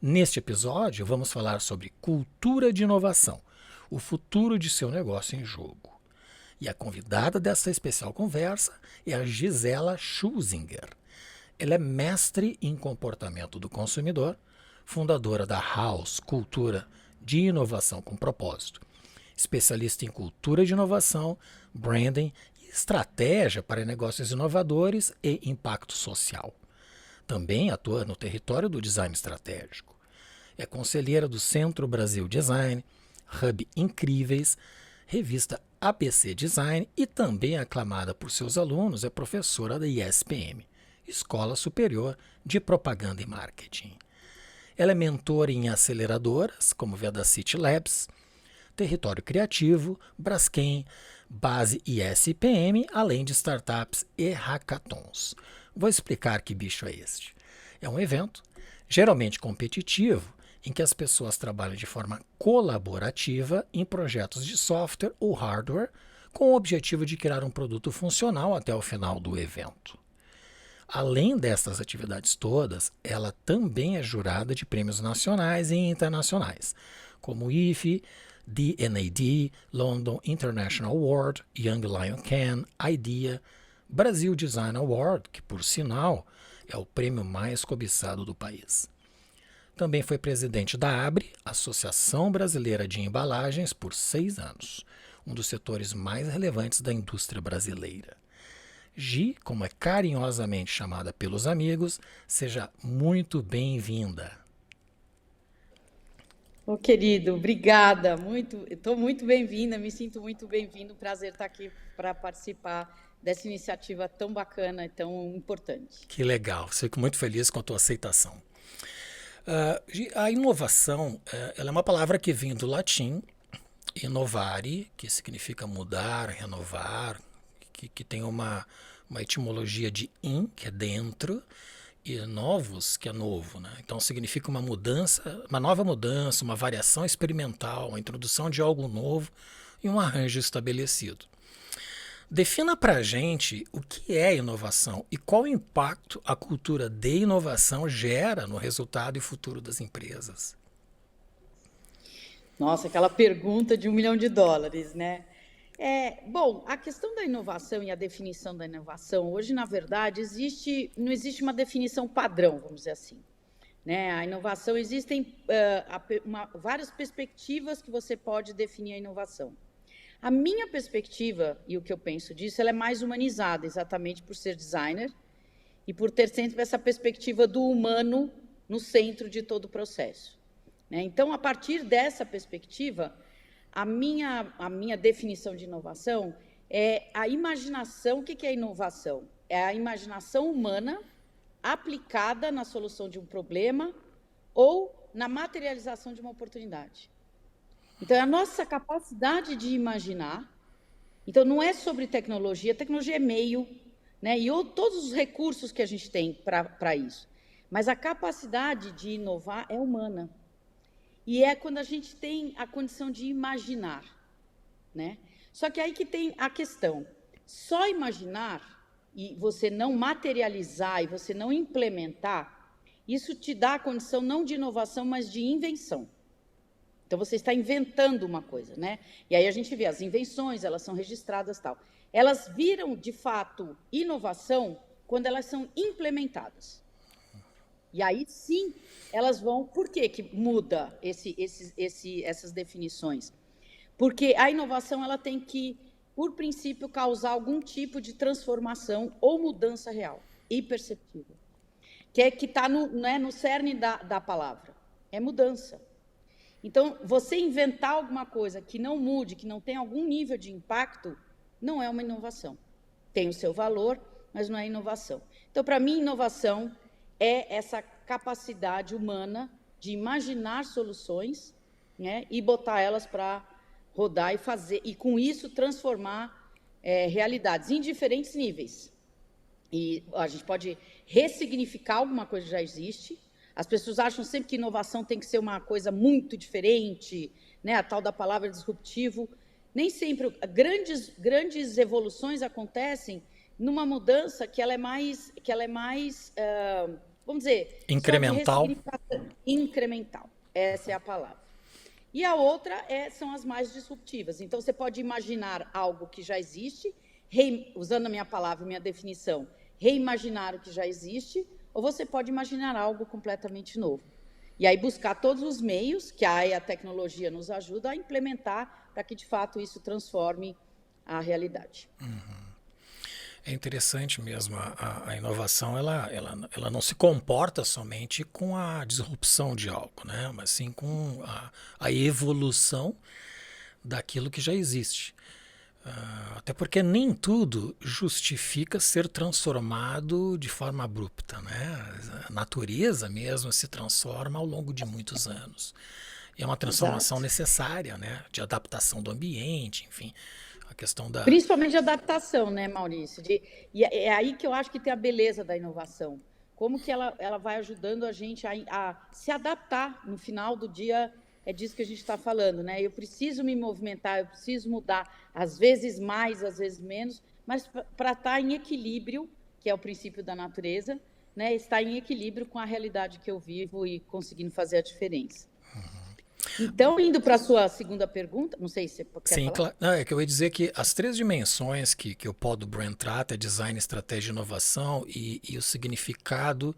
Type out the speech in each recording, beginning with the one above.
Neste episódio, vamos falar sobre cultura de inovação, o futuro de seu negócio em jogo. E a convidada dessa especial conversa é a Gisela Schusinger. Ela é mestre em comportamento do consumidor, fundadora da House Cultura de Inovação com Propósito, especialista em cultura de inovação, branding e estratégia para negócios inovadores e impacto social. Também atua no território do design estratégico. É conselheira do Centro Brasil Design, Hub Incríveis, revista ABC Design e também aclamada por seus alunos é professora da ISPM, Escola Superior de Propaganda e Marketing. Ela é mentora em aceleradoras, como Vedacity Labs, Território Criativo, Braskem, Base ISPM, além de startups e hackathons. Vou explicar que bicho é este. É um evento, geralmente competitivo, em que as pessoas trabalham de forma colaborativa em projetos de software ou hardware, com o objetivo de criar um produto funcional até o final do evento. Além dessas atividades todas, ela também é jurada de prêmios nacionais e internacionais, como o IFE, DNAD, London International Award, Young Lion Can, IDEA, Brasil Design Award, que por sinal é o prêmio mais cobiçado do país. Também foi presidente da ABRE, Associação Brasileira de Embalagens, por 6 anos, um dos setores mais relevantes da indústria brasileira. Gi, como é carinhosamente chamada pelos amigos, seja muito bem-vinda. Ô, querido, obrigada. Estou muito bem-vinda, me sinto muito bem-vindo. Prazer estar aqui para participar dessa iniciativa tão bacana e tão importante. Que legal, fico muito feliz com a tua aceitação. A inovação ela é uma palavra que vem do latim, innovare, que significa mudar, renovar, que tem uma etimologia de in, que é dentro, e novos, que é novo, né? Então significa uma mudança, uma nova mudança, uma variação experimental, a introdução de algo novo e um arranjo estabelecido. Defina para a gente o que é inovação e qual impacto a cultura de inovação gera no resultado e futuro das empresas. Nossa, aquela pergunta de $1 milhão, né? Bom, a questão da inovação e a definição da inovação, hoje, na verdade, não existe uma definição padrão, vamos dizer assim. Né? A inovação, existem várias perspectivas que você pode definir a inovação. A minha perspectiva, e o que eu penso disso, ela é mais humanizada, exatamente por ser designer e por ter sempre essa perspectiva do humano no centro de todo o processo. Né? Então, a partir dessa perspectiva, a minha definição de inovação é a imaginação. O que é inovação? É a imaginação humana aplicada na solução de um problema ou na materialização de uma oportunidade. Então, é a nossa capacidade de imaginar. Então, não é sobre tecnologia é meio, né? E todos os recursos que a gente tem para isso. Mas a capacidade de inovar é humana. E é quando a gente tem a condição de imaginar, né? Só que aí que tem a questão. Só imaginar e você não materializar e você não implementar, isso te dá a condição não de inovação, mas de invenção. Então, você está inventando uma coisa, né? E aí a gente vê as invenções, elas são registradas e tal. Elas viram, de fato, inovação quando elas são implementadas. E aí, sim, elas vão... Por que muda essas definições? Porque a inovação ela tem que, por princípio, causar algum tipo de transformação ou mudança real e perceptível. Que está no cerne da palavra. É mudança. Então, você inventar alguma coisa que não mude, que não tenha algum nível de impacto, não é uma inovação. Tem o seu valor, mas não é inovação. Então, para mim, inovação é essa capacidade humana de imaginar soluções, né, e botar elas para rodar e fazer, e com isso transformar realidades em diferentes níveis. E a gente pode ressignificar alguma coisa que já existe. As pessoas acham sempre que inovação tem que ser uma coisa muito diferente, né, a tal da palavra disruptivo. Nem sempre. Grandes evoluções acontecem numa mudança que ela é mais vamos dizer, só de Incremental. ressignificação incremental. Essa é a palavra. E a outra são as mais disruptivas. Então, você pode imaginar algo que já existe, usando a minha palavra, minha definição, reimaginar o que já existe, ou você pode imaginar algo completamente novo. E aí buscar todos os meios que a tecnologia nos ajuda a implementar para que, de fato, isso transforme a realidade. É interessante mesmo, a inovação ela não se comporta somente com a disrupção de algo, né? Mas sim com a evolução daquilo que já existe. Até porque nem tudo justifica ser transformado de forma abrupta, né? A natureza mesmo se transforma ao longo de muitos anos. E é uma transformação Exato. necessária, né? De adaptação do ambiente, enfim. A questão da. Principalmente de adaptação, né, Maurício? E é aí que eu acho que tem a beleza da inovação. Como que ela vai ajudando a gente a se adaptar. No final do dia, é disso que a gente está falando, né? Eu preciso me movimentar, eu preciso mudar, às vezes mais, às vezes menos, mas para estar em equilíbrio, que é o princípio da natureza, né? Estar em equilíbrio com a realidade que eu vivo e conseguindo fazer a diferença. Então, indo para a sua segunda pergunta, não sei se você quer Sim, falar. claro. Não, é que eu ia dizer que as três dimensões que o Pod Brand trata é design, estratégia e inovação e o significado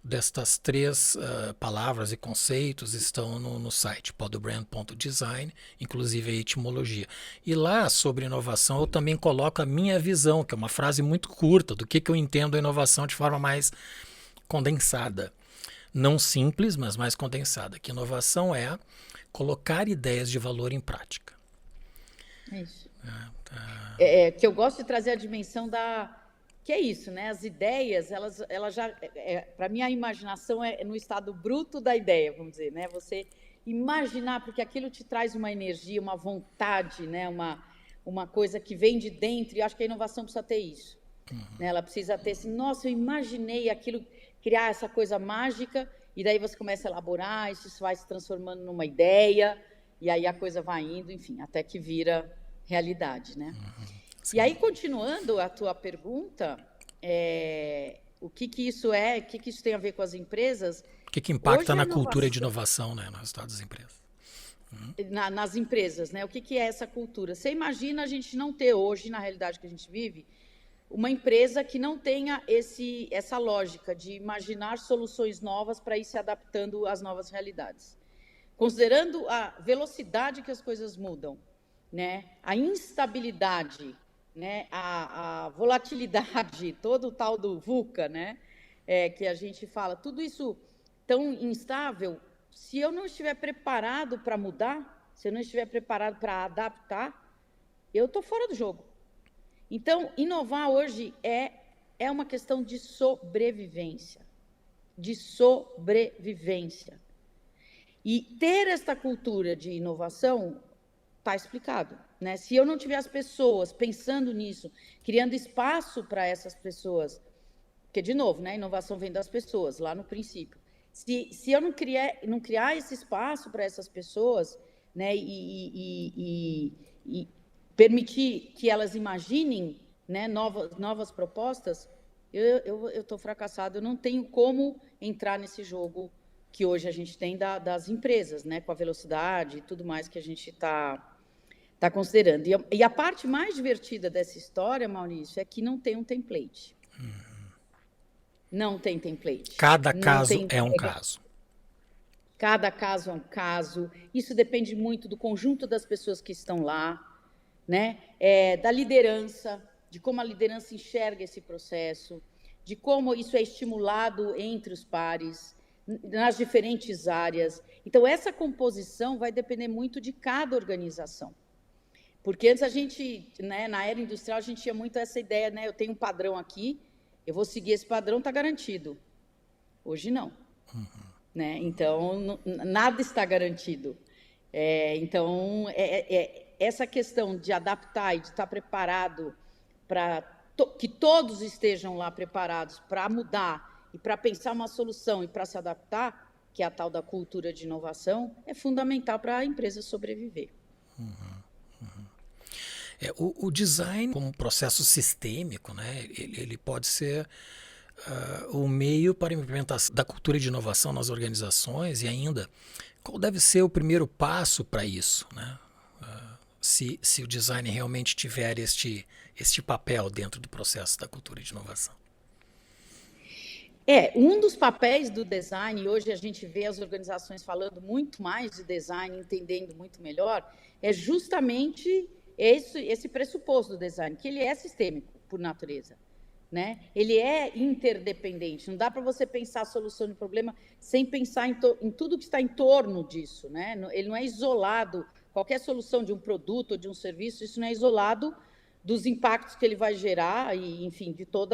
destas três palavras e conceitos estão no site podbrand.design, inclusive a etimologia. E lá, sobre inovação, eu também coloco a minha visão, que é uma frase muito curta do que eu entendo a inovação de forma mais condensada. Não simples, mas mais condensada. Que inovação é colocar ideias de valor em prática. É isso. Que eu gosto de trazer a dimensão da... Que é isso, né? As ideias, elas já... para mim, a imaginação é no estado bruto da ideia, vamos dizer, né? Você imaginar, porque aquilo te traz uma energia, uma vontade, né? Uma coisa que vem de dentro, e acho que a inovação precisa ter isso. Né? Ela precisa ter assim, nossa, eu imaginei aquilo, criar essa coisa mágica, e daí você começa a elaborar, isso vai se transformando numa ideia, e aí a coisa vai indo, enfim, até que vira realidade, né? Sim. E aí, continuando a tua pergunta, o que isso é, o que isso tem a ver com as empresas? O que impacta Hoje a na cultura de inovação, inovação, né, no resultado das empresas? nas empresas, né? O que é essa cultura? Você imagina a gente não ter hoje, na realidade que a gente vive, uma empresa que não tenha essa lógica de imaginar soluções novas para ir se adaptando às novas realidades. Considerando a velocidade que as coisas mudam, né? A instabilidade, né? A volatilidade, todo o tal do VUCA, né? Que a gente fala, tudo isso tão instável, se eu não estiver preparado para mudar, se eu não estiver preparado para adaptar, eu estou fora do jogo. Então, inovar hoje é uma questão de sobrevivência. De sobrevivência. E ter esta cultura de inovação está explicado. Né? Se eu não tiver as pessoas pensando nisso, criando espaço para essas pessoas, porque, de novo, né, a inovação vem das pessoas, lá no princípio. Se eu não criar esse espaço para essas pessoas, né, e permitir que elas imaginem, né, novas propostas, eu estou fracassado, eu não tenho como entrar nesse jogo que hoje a gente tem das empresas, né, com a velocidade e tudo mais que a gente está considerando. E a parte mais divertida dessa história, Maurício, é que não tem um template. Não tem template. Cada Não caso tem é um caso. Cada caso é um caso. Isso depende muito do conjunto das pessoas que estão lá, né? Da liderança, de como a liderança enxerga esse processo, de como isso é estimulado entre os pares, nas diferentes áreas. Então, essa composição vai depender muito de cada organização. Porque antes a gente, né, na era industrial, a gente tinha muito essa ideia, né? Eu tenho um padrão aqui, eu vou seguir esse padrão, está garantido. Hoje não. Né? Então, nada está garantido. Então, essa questão de adaptar e de estar preparado para que todos estejam lá preparados para mudar e para pensar uma solução e para se adaptar, que é a tal da cultura de inovação, é fundamental para a empresa sobreviver. O design, como um processo sistêmico, né, ele pode ser o meio para a implementação da cultura de inovação nas organizações e ainda qual deve ser o primeiro passo para isso, né? Se o design realmente tiver este papel dentro do processo da cultura de inovação. Um dos papéis do design, e hoje a gente vê as organizações falando muito mais de design, entendendo muito melhor, é justamente esse pressuposto do design, que ele é sistêmico por natureza, né? Ele é interdependente, não dá para você pensar a solução do problema sem pensar em tudo que está em torno disso, né? Ele não é isolado, qualquer solução de um produto ou de um serviço, isso não é isolado dos impactos que ele vai gerar e, enfim, de todo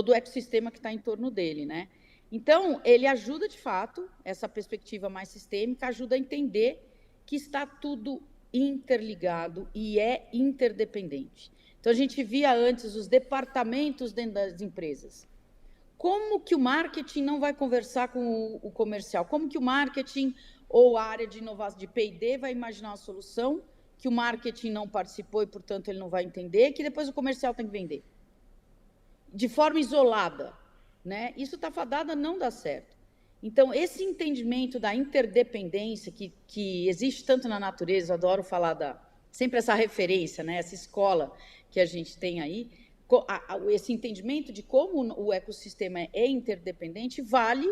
o ecossistema que está em torno dele, né? Então, ele ajuda, de fato, essa perspectiva mais sistêmica, ajuda a entender que está tudo interligado e é interdependente. Então, a gente via antes os departamentos dentro das empresas. Como que o marketing não vai conversar com o comercial? Como que o marketing ou a área de inovação de P&D vai imaginar uma solução que o marketing não participou e, portanto, ele não vai entender, que depois o comercial tem que vender? De forma isolada, né? Isso está fadado a não dar certo. Então, esse entendimento da interdependência que existe tanto na natureza, eu adoro falar sempre essa referência, né? Essa escola que a gente tem aí, esse entendimento de como o ecossistema é interdependente vale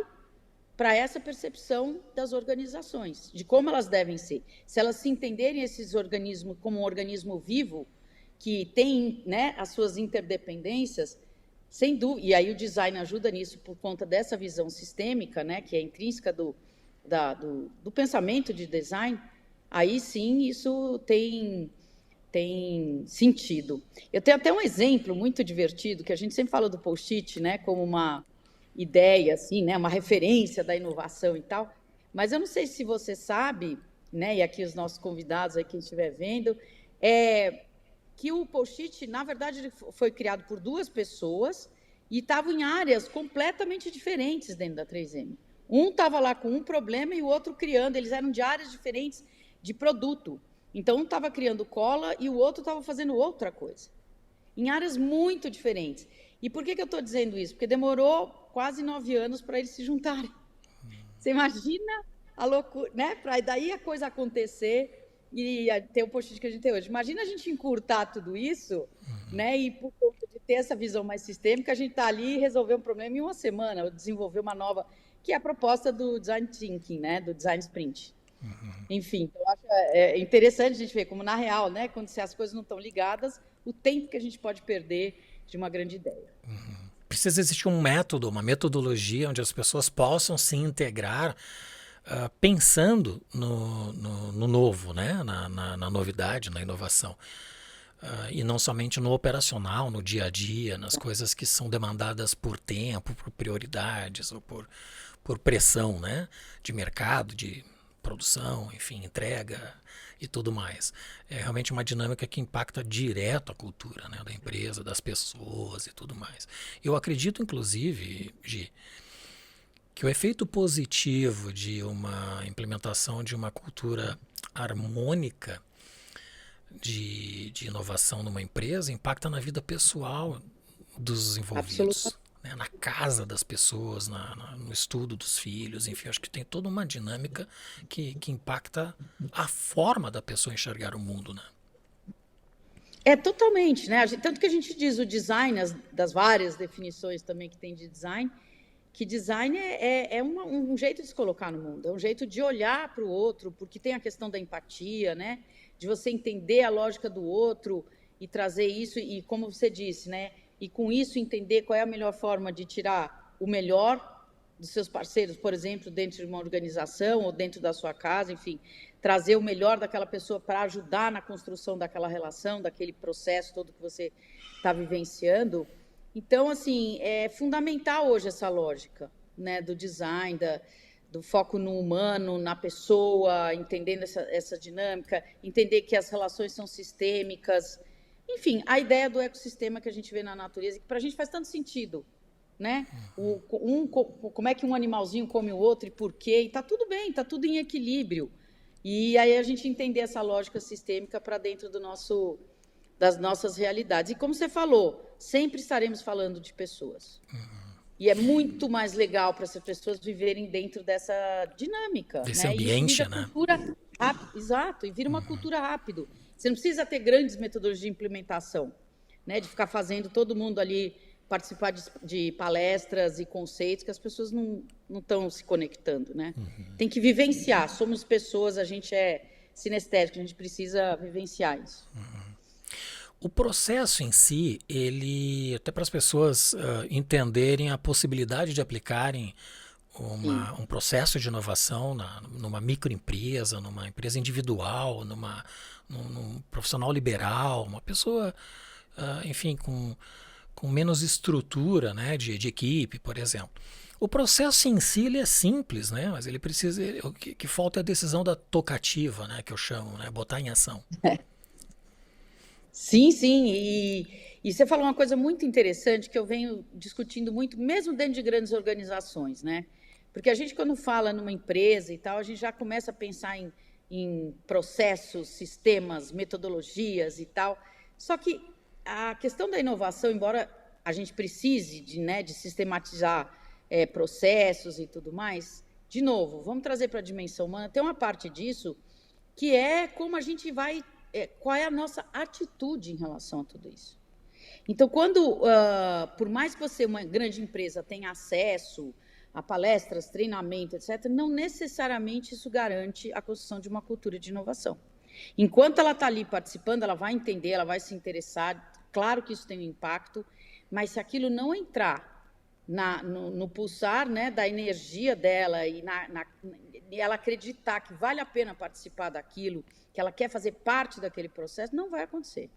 para essa percepção das organizações, de como elas devem ser. Se elas se entenderem esses organismos como um organismo vivo, que tem, né, as suas interdependências, sem dúvida, e aí o design ajuda nisso por conta dessa visão sistêmica, né, que é intrínseca do pensamento de design, aí sim isso tem sentido. Eu tenho até um exemplo muito divertido, que a gente sempre fala do post-it, né, como uma ideia, assim, né, uma referência da inovação e tal, mas eu não sei se você sabe, né, e aqui os nossos convidados, aí, quem estiver vendo, que o post-it, na verdade, ele foi criado por duas pessoas e estavam em áreas completamente diferentes dentro da 3M. Um estava lá com um problema e o outro criando, eles eram de áreas diferentes de produto. Então, um estava criando cola e o outro estava fazendo outra coisa, em áreas muito diferentes. E por que eu estou dizendo isso? Porque demorou quase 9 anos para eles se juntarem. Você imagina a loucura, né? Para daí a coisa acontecer e ter o post-it que a gente tem hoje. Imagina a gente encurtar tudo isso, né? E por conta de ter essa visão mais sistêmica, a gente está ali e resolver um problema em uma semana, ou desenvolver uma nova, que é a proposta do Design Thinking, né? Do Design Sprint. Enfim, então, eu acho interessante a gente ver como, na real, né? Quando as coisas não estão ligadas, o tempo que a gente pode perder de uma grande ideia. Precisa existir um método, uma metodologia onde as pessoas possam se integrar pensando no novo, né? na novidade, na inovação. E não somente no operacional, no dia a dia, nas coisas que são demandadas por tempo, por prioridades ou por pressão, né? De mercado, de produção, enfim, entrega e tudo mais. É realmente uma dinâmica que impacta direto a cultura, né, da empresa, das pessoas e tudo mais. Eu acredito, inclusive, Gi, que o efeito positivo de uma implementação de uma cultura harmônica de inovação numa empresa impacta na vida pessoal dos envolvidos. Na casa das pessoas, no estudo dos filhos, enfim, acho que tem toda uma dinâmica que impacta a forma da pessoa enxergar o mundo, né? Totalmente, né? Tanto que a gente diz o design, das várias definições também que tem de design, que design é um jeito de se colocar no mundo, é um jeito de olhar para o outro, porque tem a questão da empatia, né? De você entender a lógica do outro e trazer isso, e como você disse, né? E com isso entender qual é a melhor forma de tirar o melhor dos seus parceiros, por exemplo, dentro de uma organização ou dentro da sua casa, enfim, trazer o melhor daquela pessoa para ajudar na construção daquela relação, daquele processo todo que você está vivenciando. Então, assim, é fundamental hoje essa lógica, né, do design, do foco no humano, na pessoa, entendendo essa dinâmica, entender que as relações são sistêmicas. Enfim, a ideia do ecossistema que a gente vê na natureza, que para a gente faz tanto sentido, né? Como é que um animalzinho come o outro e por quê? E está tudo bem, está tudo em equilíbrio. E aí a gente entender essa lógica sistêmica para dentro das nossas realidades. E como você falou, sempre estaremos falando de pessoas. E é muito mais legal para essas pessoas viverem dentro dessa dinâmica, Desse né? E isso ambiente, vira né? cultura rápido, exato, e vira uma cultura rápido. Você não precisa ter grandes metodologias de implementação, né? De ficar fazendo todo mundo ali participar de palestras e conceitos que as pessoas não estão se conectando, né? Tem que vivenciar. Somos pessoas, a gente é sinestésico, a gente precisa vivenciar isso. O processo em si, ele, até para as pessoas entenderem a possibilidade de aplicarem Sim. um processo de inovação numa microempresa, numa empresa individual, num profissional liberal, uma pessoa, enfim, com menos estrutura, né, de equipe, por exemplo. O processo em si ele é simples, né, mas ele precisa, o que falta é a decisão da tocativa, né, que eu chamo, né, botar em ação. Sim, sim. E você falou uma coisa muito interessante que eu venho discutindo muito, mesmo dentro de grandes organizações, né? Porque a gente, quando fala numa empresa e tal, a gente já começa a pensar em processos, sistemas, metodologias e tal. Só que a questão da inovação, embora a gente precise de sistematizar processos e tudo mais, de novo, vamos trazer para a dimensão humana, tem uma parte disso que é como a gente vai, qual é a nossa atitude em relação a tudo isso. Então, quando, por mais que você, uma grande empresa, tenha acesso a palestras, treinamento, etc., não necessariamente isso garante a construção de uma cultura de inovação. Enquanto ela está ali participando, ela vai entender, ela vai se interessar, claro que isso tem um impacto, mas se aquilo não entrar no pulsar, né, da energia dela e ela acreditar que vale a pena participar daquilo, que ela quer fazer parte daquele processo, não vai acontecer.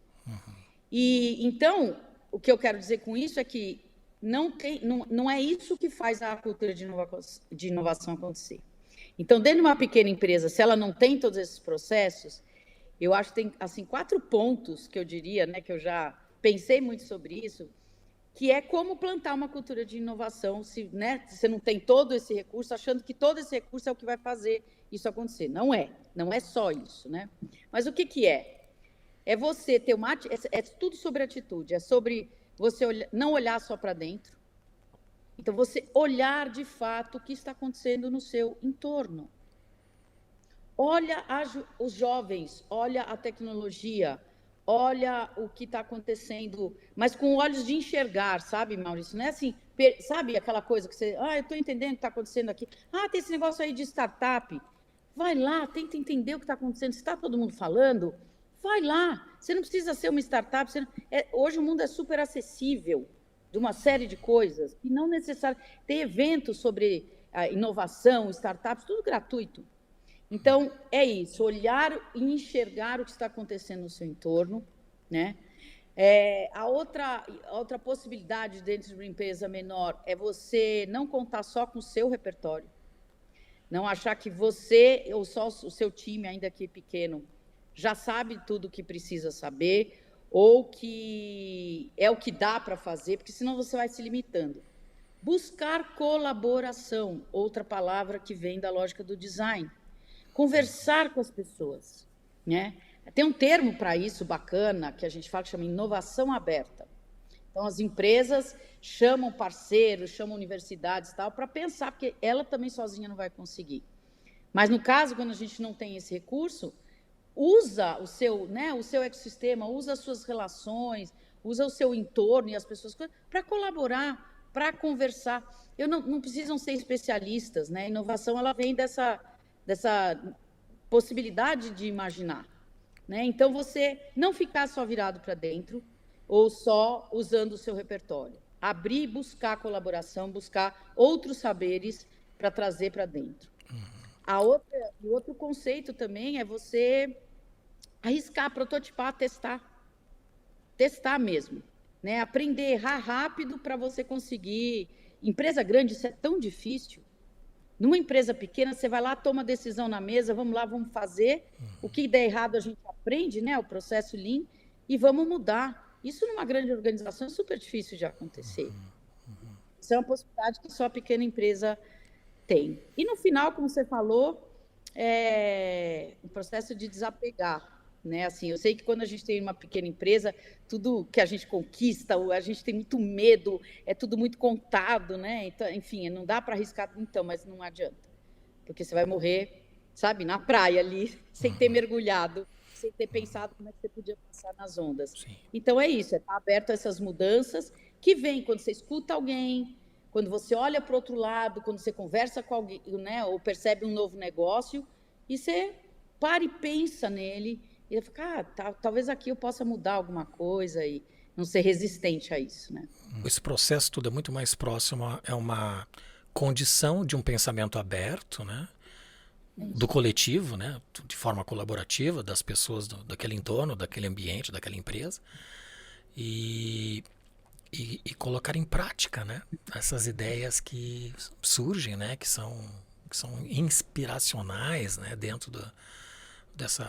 E então, o que eu quero dizer com isso é que não é isso que faz a cultura de inovação acontecer. Então, dentro de uma pequena empresa, se ela não tem todos esses processos, eu acho que tem assim 4 pontos que eu diria, né, que eu já pensei muito sobre isso, que é como plantar uma cultura de inovação, né, você não tem todo esse recurso, achando que todo esse recurso é o que vai fazer isso acontecer. Não é só isso, né? Mas o que é? É você ter é tudo sobre atitude, é sobre você não olhar só para dentro. Então, você olhar de fato o que está acontecendo no seu entorno. Olha os jovens, olha a tecnologia, olha o que está acontecendo, mas com olhos de enxergar, sabe, Maurício? Não é assim, sabe aquela coisa que você, eu estou entendendo o que está acontecendo aqui. Tem esse negócio aí de startup. Vai lá, tenta entender o que está acontecendo. Se está todo mundo falando, vai lá. Você não precisa ser uma startup. Hoje o mundo é super acessível de uma série de coisas, e não necessariamente. Tem eventos sobre inovação, startups, tudo gratuito. Então, é isso, olhar e enxergar o que está acontecendo no seu entorno, né? A outra possibilidade dentro de uma empresa menor é você não contar só com o seu repertório, não achar que você ou só o seu time, ainda que pequeno, já sabe tudo o que precisa saber ou que é o que dá para fazer, porque senão você vai se limitando. Buscar colaboração, outra palavra que vem da lógica do design. Conversar com as pessoas, né? Tem um termo para isso bacana que a gente fala que chama inovação aberta. Então, as empresas chamam parceiros, chamam universidades e tal, para pensar, porque ela também sozinha não vai conseguir. Mas, no caso, quando a gente não tem esse recurso, usa o seu ecossistema, usa as suas relações, usa o seu entorno e as pessoas para colaborar, para conversar. Não precisam ser especialistas, né? A inovação ela vem dessa possibilidade de imaginar, né? Então, você não ficar só virado para dentro ou só usando o seu repertório. Abrir, buscar colaboração, buscar outros saberes para trazer para dentro. O outro conceito também é você arriscar, prototipar, testar mesmo, né? Aprender, errar rápido para você conseguir. Empresa grande, isso é tão difícil. Numa empresa pequena, você vai lá, toma a decisão na mesa, vamos lá, vamos fazer. O que der errado, a gente aprende, né? O processo Lean, e vamos mudar. Isso numa grande organização é super difícil de acontecer. Isso é uma possibilidade que só a pequena empresa tem. E no final, como você falou, o processo de desapegar. né? Assim, eu sei que quando a gente tem uma pequena empresa, tudo que a gente conquista, a gente tem muito medo, é tudo muito contado, né? Então, enfim, não dá para arriscar, então, mas não adianta, porque você vai morrer, sabe, na praia ali, sem ter mergulhado, sem ter pensado como é que você podia passar nas ondas. Sim. Então é isso, é estar aberto a essas mudanças que vêm quando você escuta alguém, quando você olha para o outro lado, quando você conversa com alguém, né, ou percebe um novo negócio, e você para e pensa nele, e ele fica, talvez aqui eu possa mudar alguma coisa e não ser resistente a isso, né? Esse processo tudo é muito mais próximo, é uma condição de um pensamento aberto, né? Do coletivo, né? De forma colaborativa, das pessoas daquele entorno, daquele ambiente, daquela empresa. E colocar em prática, né? Essas ideias que surgem, né? Que são inspiracionais, né? Dentro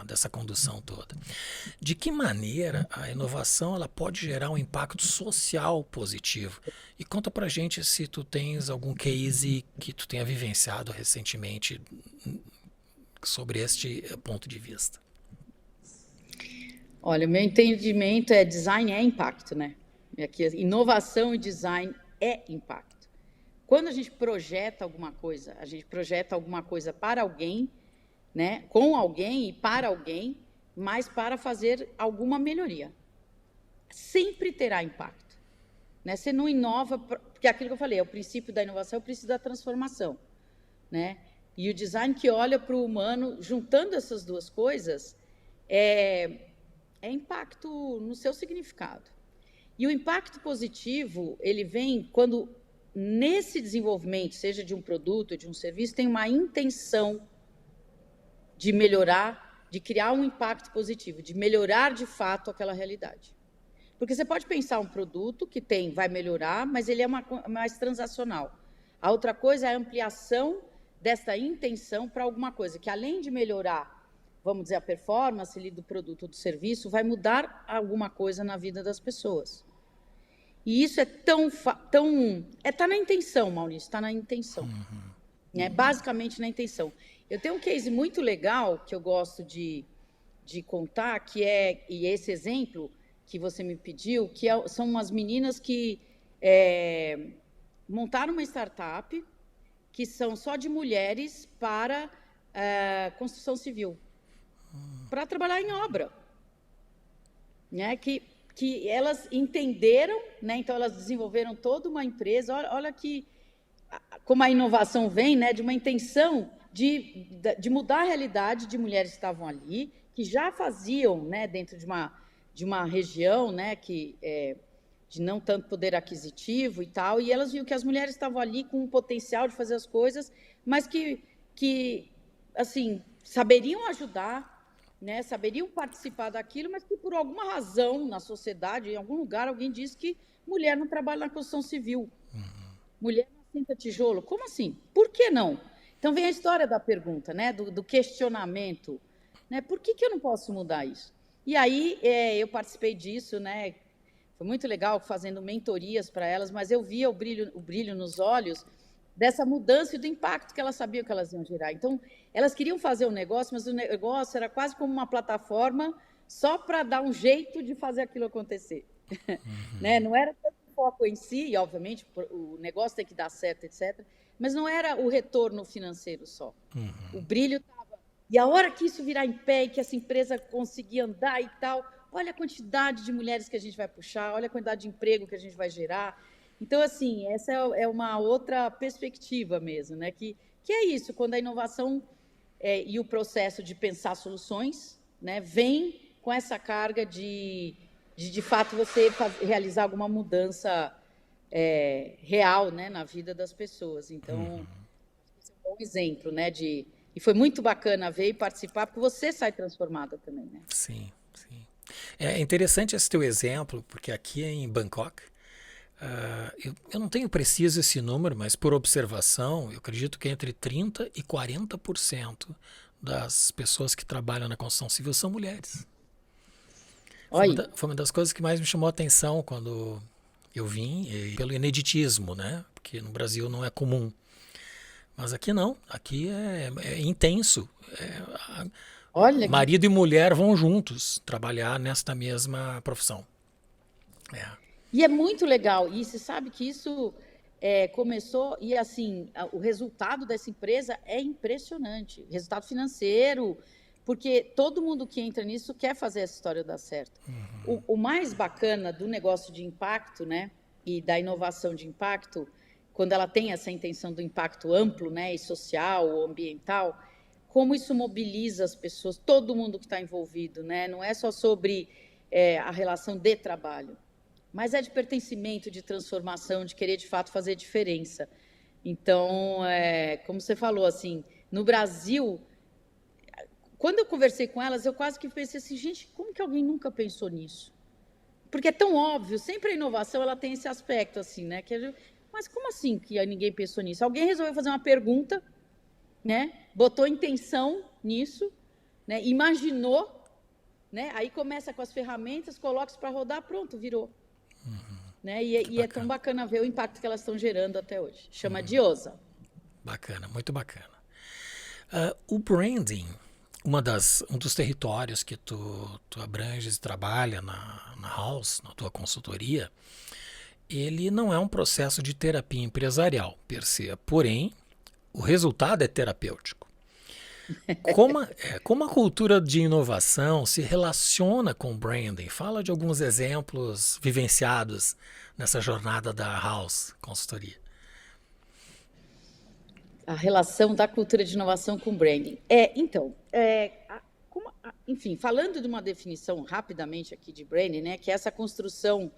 dessa condução toda. De que maneira a inovação ela pode gerar um impacto social positivo? E conta pra gente se tu tens algum case que tu tenha vivenciado recentemente sobre este ponto de vista. Olha, o meu entendimento é design é impacto, né? Aqui, inovação e design é impacto. Quando a gente projeta alguma coisa, a gente projeta alguma coisa para alguém, né? Com alguém e para alguém, mas para fazer alguma melhoria. Sempre terá impacto, né? Você não inova, porque aquilo que eu falei, é o princípio da inovação, é o princípio da transformação, né? E o design que olha para o humano, juntando essas duas coisas, é impacto no seu significado. E o impacto positivo, ele vem quando, nesse desenvolvimento, seja de um produto, de um serviço, tem uma intenção de melhorar, de criar um impacto positivo, de melhorar de fato aquela realidade. Porque você pode pensar um produto que vai melhorar, mas ele é mais transacional. A outra coisa é a ampliação dessa intenção para alguma coisa, que além de melhorar, vamos dizer, a performance ali do produto ou do serviço, vai mudar alguma coisa na vida das pessoas. E isso é tá na intenção, Maurício, está na intenção. Né? Basicamente na intenção. Eu tenho um case muito legal que eu gosto de contar, e esse exemplo que você me pediu, são umas meninas que montaram uma startup que são só de mulheres para construção civil, para trabalhar em obra. Né? Que elas entenderam, né? Então elas desenvolveram toda uma empresa. Olha como a inovação vem, né? De uma intenção de mudar a realidade de mulheres que estavam ali, que já faziam, né? Dentro de uma região, né? De não tanto poder aquisitivo e tal, e elas viram que as mulheres estavam ali com um potencial de fazer as coisas, mas que assim, saberiam ajudar, né, saberiam participar daquilo, mas que por alguma razão na sociedade, em algum lugar, alguém disse que mulher não trabalha na construção civil. Mulher não assenta tijolo. Como assim? Por que não? Então vem a história da pergunta, né, do questionamento. Né, por que eu não posso mudar isso? E aí eu participei disso, né? Foi muito legal fazendo mentorias para elas, mas eu via o brilho nos olhos dessa mudança e do impacto que elas sabiam que elas iam gerar. Então, elas queriam fazer um negócio, mas o negócio era quase como uma plataforma só para dar um jeito de fazer aquilo acontecer. Né? Não era tanto o foco em si, e obviamente o negócio tem que dar certo, etc., mas não era o retorno financeiro só. O brilho estava... E a hora que isso virar em pé e que essa empresa conseguir andar e tal... Olha a quantidade de mulheres que a gente vai puxar, olha a quantidade de emprego que a gente vai gerar. Então, assim, essa é uma outra perspectiva mesmo, né? Que é isso, quando a inovação e o processo de pensar soluções, né, vem com essa carga de fato, você realizar alguma mudança real, né, na vida das pessoas. Então, esse é um bom exemplo, né? E foi muito bacana ver e participar, porque você sai transformada também, né? Sim, sim. É interessante esse teu exemplo, porque aqui em Bangkok, eu não tenho preciso esse número, mas por observação, eu acredito que entre 30% e 40% das pessoas que trabalham na construção civil são mulheres. Foi uma das coisas que mais me chamou a atenção quando eu vim, pelo ineditismo, né? Porque no Brasil não é comum. Mas aqui não, aqui é intenso. Olha que. Marido e mulher vão juntos trabalhar nesta mesma profissão. É. E é muito legal. E você sabe que isso começou, e assim, o resultado dessa empresa é impressionante. Resultado financeiro, porque todo mundo que entra nisso quer fazer essa história dar certo. O mais bacana do negócio de impacto, né, e da inovação de impacto, quando ela tem essa intenção do impacto amplo, né, e social ou ambiental, como isso mobiliza as pessoas, todo mundo que está envolvido, né? Não é só sobre a relação de trabalho, mas é de pertencimento, de transformação, de querer de fato fazer diferença. Então, como você falou, assim, no Brasil, quando eu conversei com elas, eu quase que pensei assim, gente, como que alguém nunca pensou nisso? Porque é tão óbvio, sempre a inovação ela tem esse aspecto assim, né? Mas como assim que ninguém pensou nisso? Alguém resolveu fazer uma pergunta, né? Botou intenção nisso, né? Imaginou, né? Aí começa com as ferramentas, coloca isso para rodar, pronto, virou. Né? E é tão bacana ver o impacto que elas estão gerando até hoje. Chama Diosa. Bacana, muito bacana. O branding, um dos territórios que tu abranges e trabalha na House, na tua consultoria, ele não é um processo de terapia empresarial, per se, porém, o resultado é terapêutico. Como a cultura de inovação se relaciona com o branding? Fala de alguns exemplos vivenciados nessa jornada da House Consultoria. A relação da cultura de inovação com branding. Enfim, falando de uma definição rapidamente aqui de branding, né, que é essa construção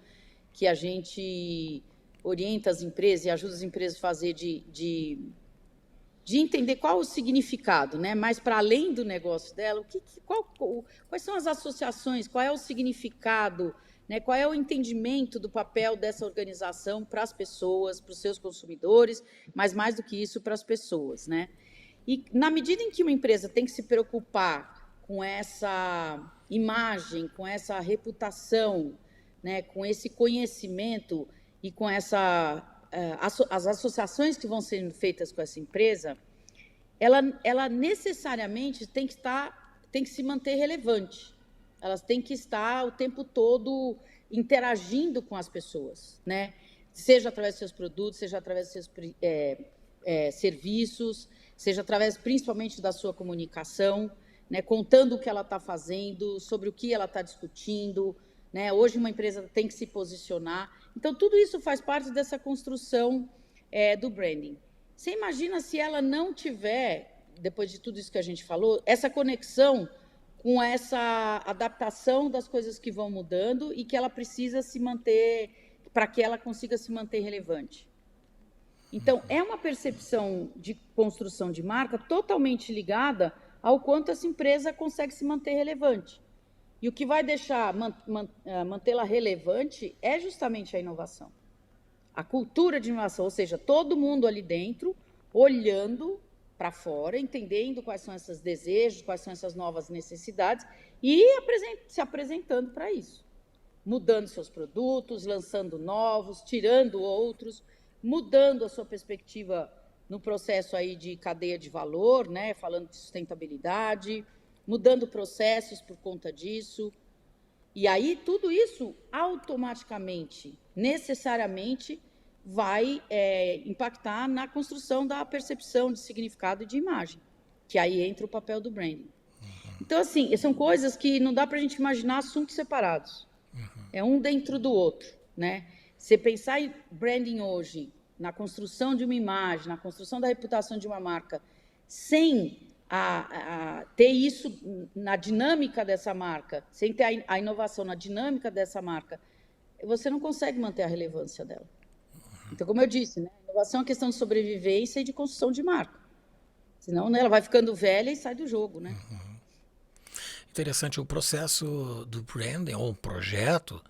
que a gente orienta as empresas e ajuda as empresas a fazer de entender qual o significado, né? Mas para além do negócio dela, quais são as associações, qual é o significado, né? Qual é o entendimento do papel dessa organização para as pessoas, para os seus consumidores, mas mais do que isso, para as pessoas, né? E na medida em que uma empresa tem que se preocupar com essa imagem, com essa reputação, né? Com esse conhecimento e com as associações que vão sendo feitas com essa empresa, ela necessariamente tem que se manter relevante. Elas têm que estar o tempo todo interagindo com as pessoas, né? Seja através dos seus produtos, seja através dos seus serviços, seja através principalmente da sua comunicação, né? Contando o que ela está fazendo, sobre o que ela está discutindo, né? Hoje uma empresa tem que se posicionar. Então, tudo isso faz parte dessa construção do branding. Você imagina se ela não tiver, depois de tudo isso que a gente falou, essa conexão com essa adaptação das coisas que vão mudando e que ela precisa se manter, para que ela consiga se manter relevante. Então, é uma percepção de construção de marca totalmente ligada ao quanto essa empresa consegue se manter relevante. E o que vai deixar mantê-la relevante é justamente a inovação. A cultura de inovação, ou seja, todo mundo ali dentro, olhando para fora, entendendo quais são esses desejos, quais são essas novas necessidades e se apresentando para isso. Mudando seus produtos, lançando novos, tirando outros, mudando a sua perspectiva no processo aí de cadeia de valor, né? Falando de sustentabilidade, mudando processos por conta disso. E aí, tudo isso automaticamente, necessariamente, vai impactar na construção da percepção de significado e de imagem, que aí entra o papel do branding. Então, assim, são coisas que não dá para a gente imaginar assuntos separados. É um dentro do outro, né? Você pensar em branding hoje, na construção de uma imagem, na construção da reputação de uma marca, sem ter isso na dinâmica dessa marca, sem ter a inovação na dinâmica dessa marca, você não consegue manter a relevância dela. Então, como eu disse, né, inovação é uma questão de sobrevivência e de construção de marca. Senão, né, ela vai ficando velha e sai do jogo, né? Interessante, o processo do branding, ou um projeto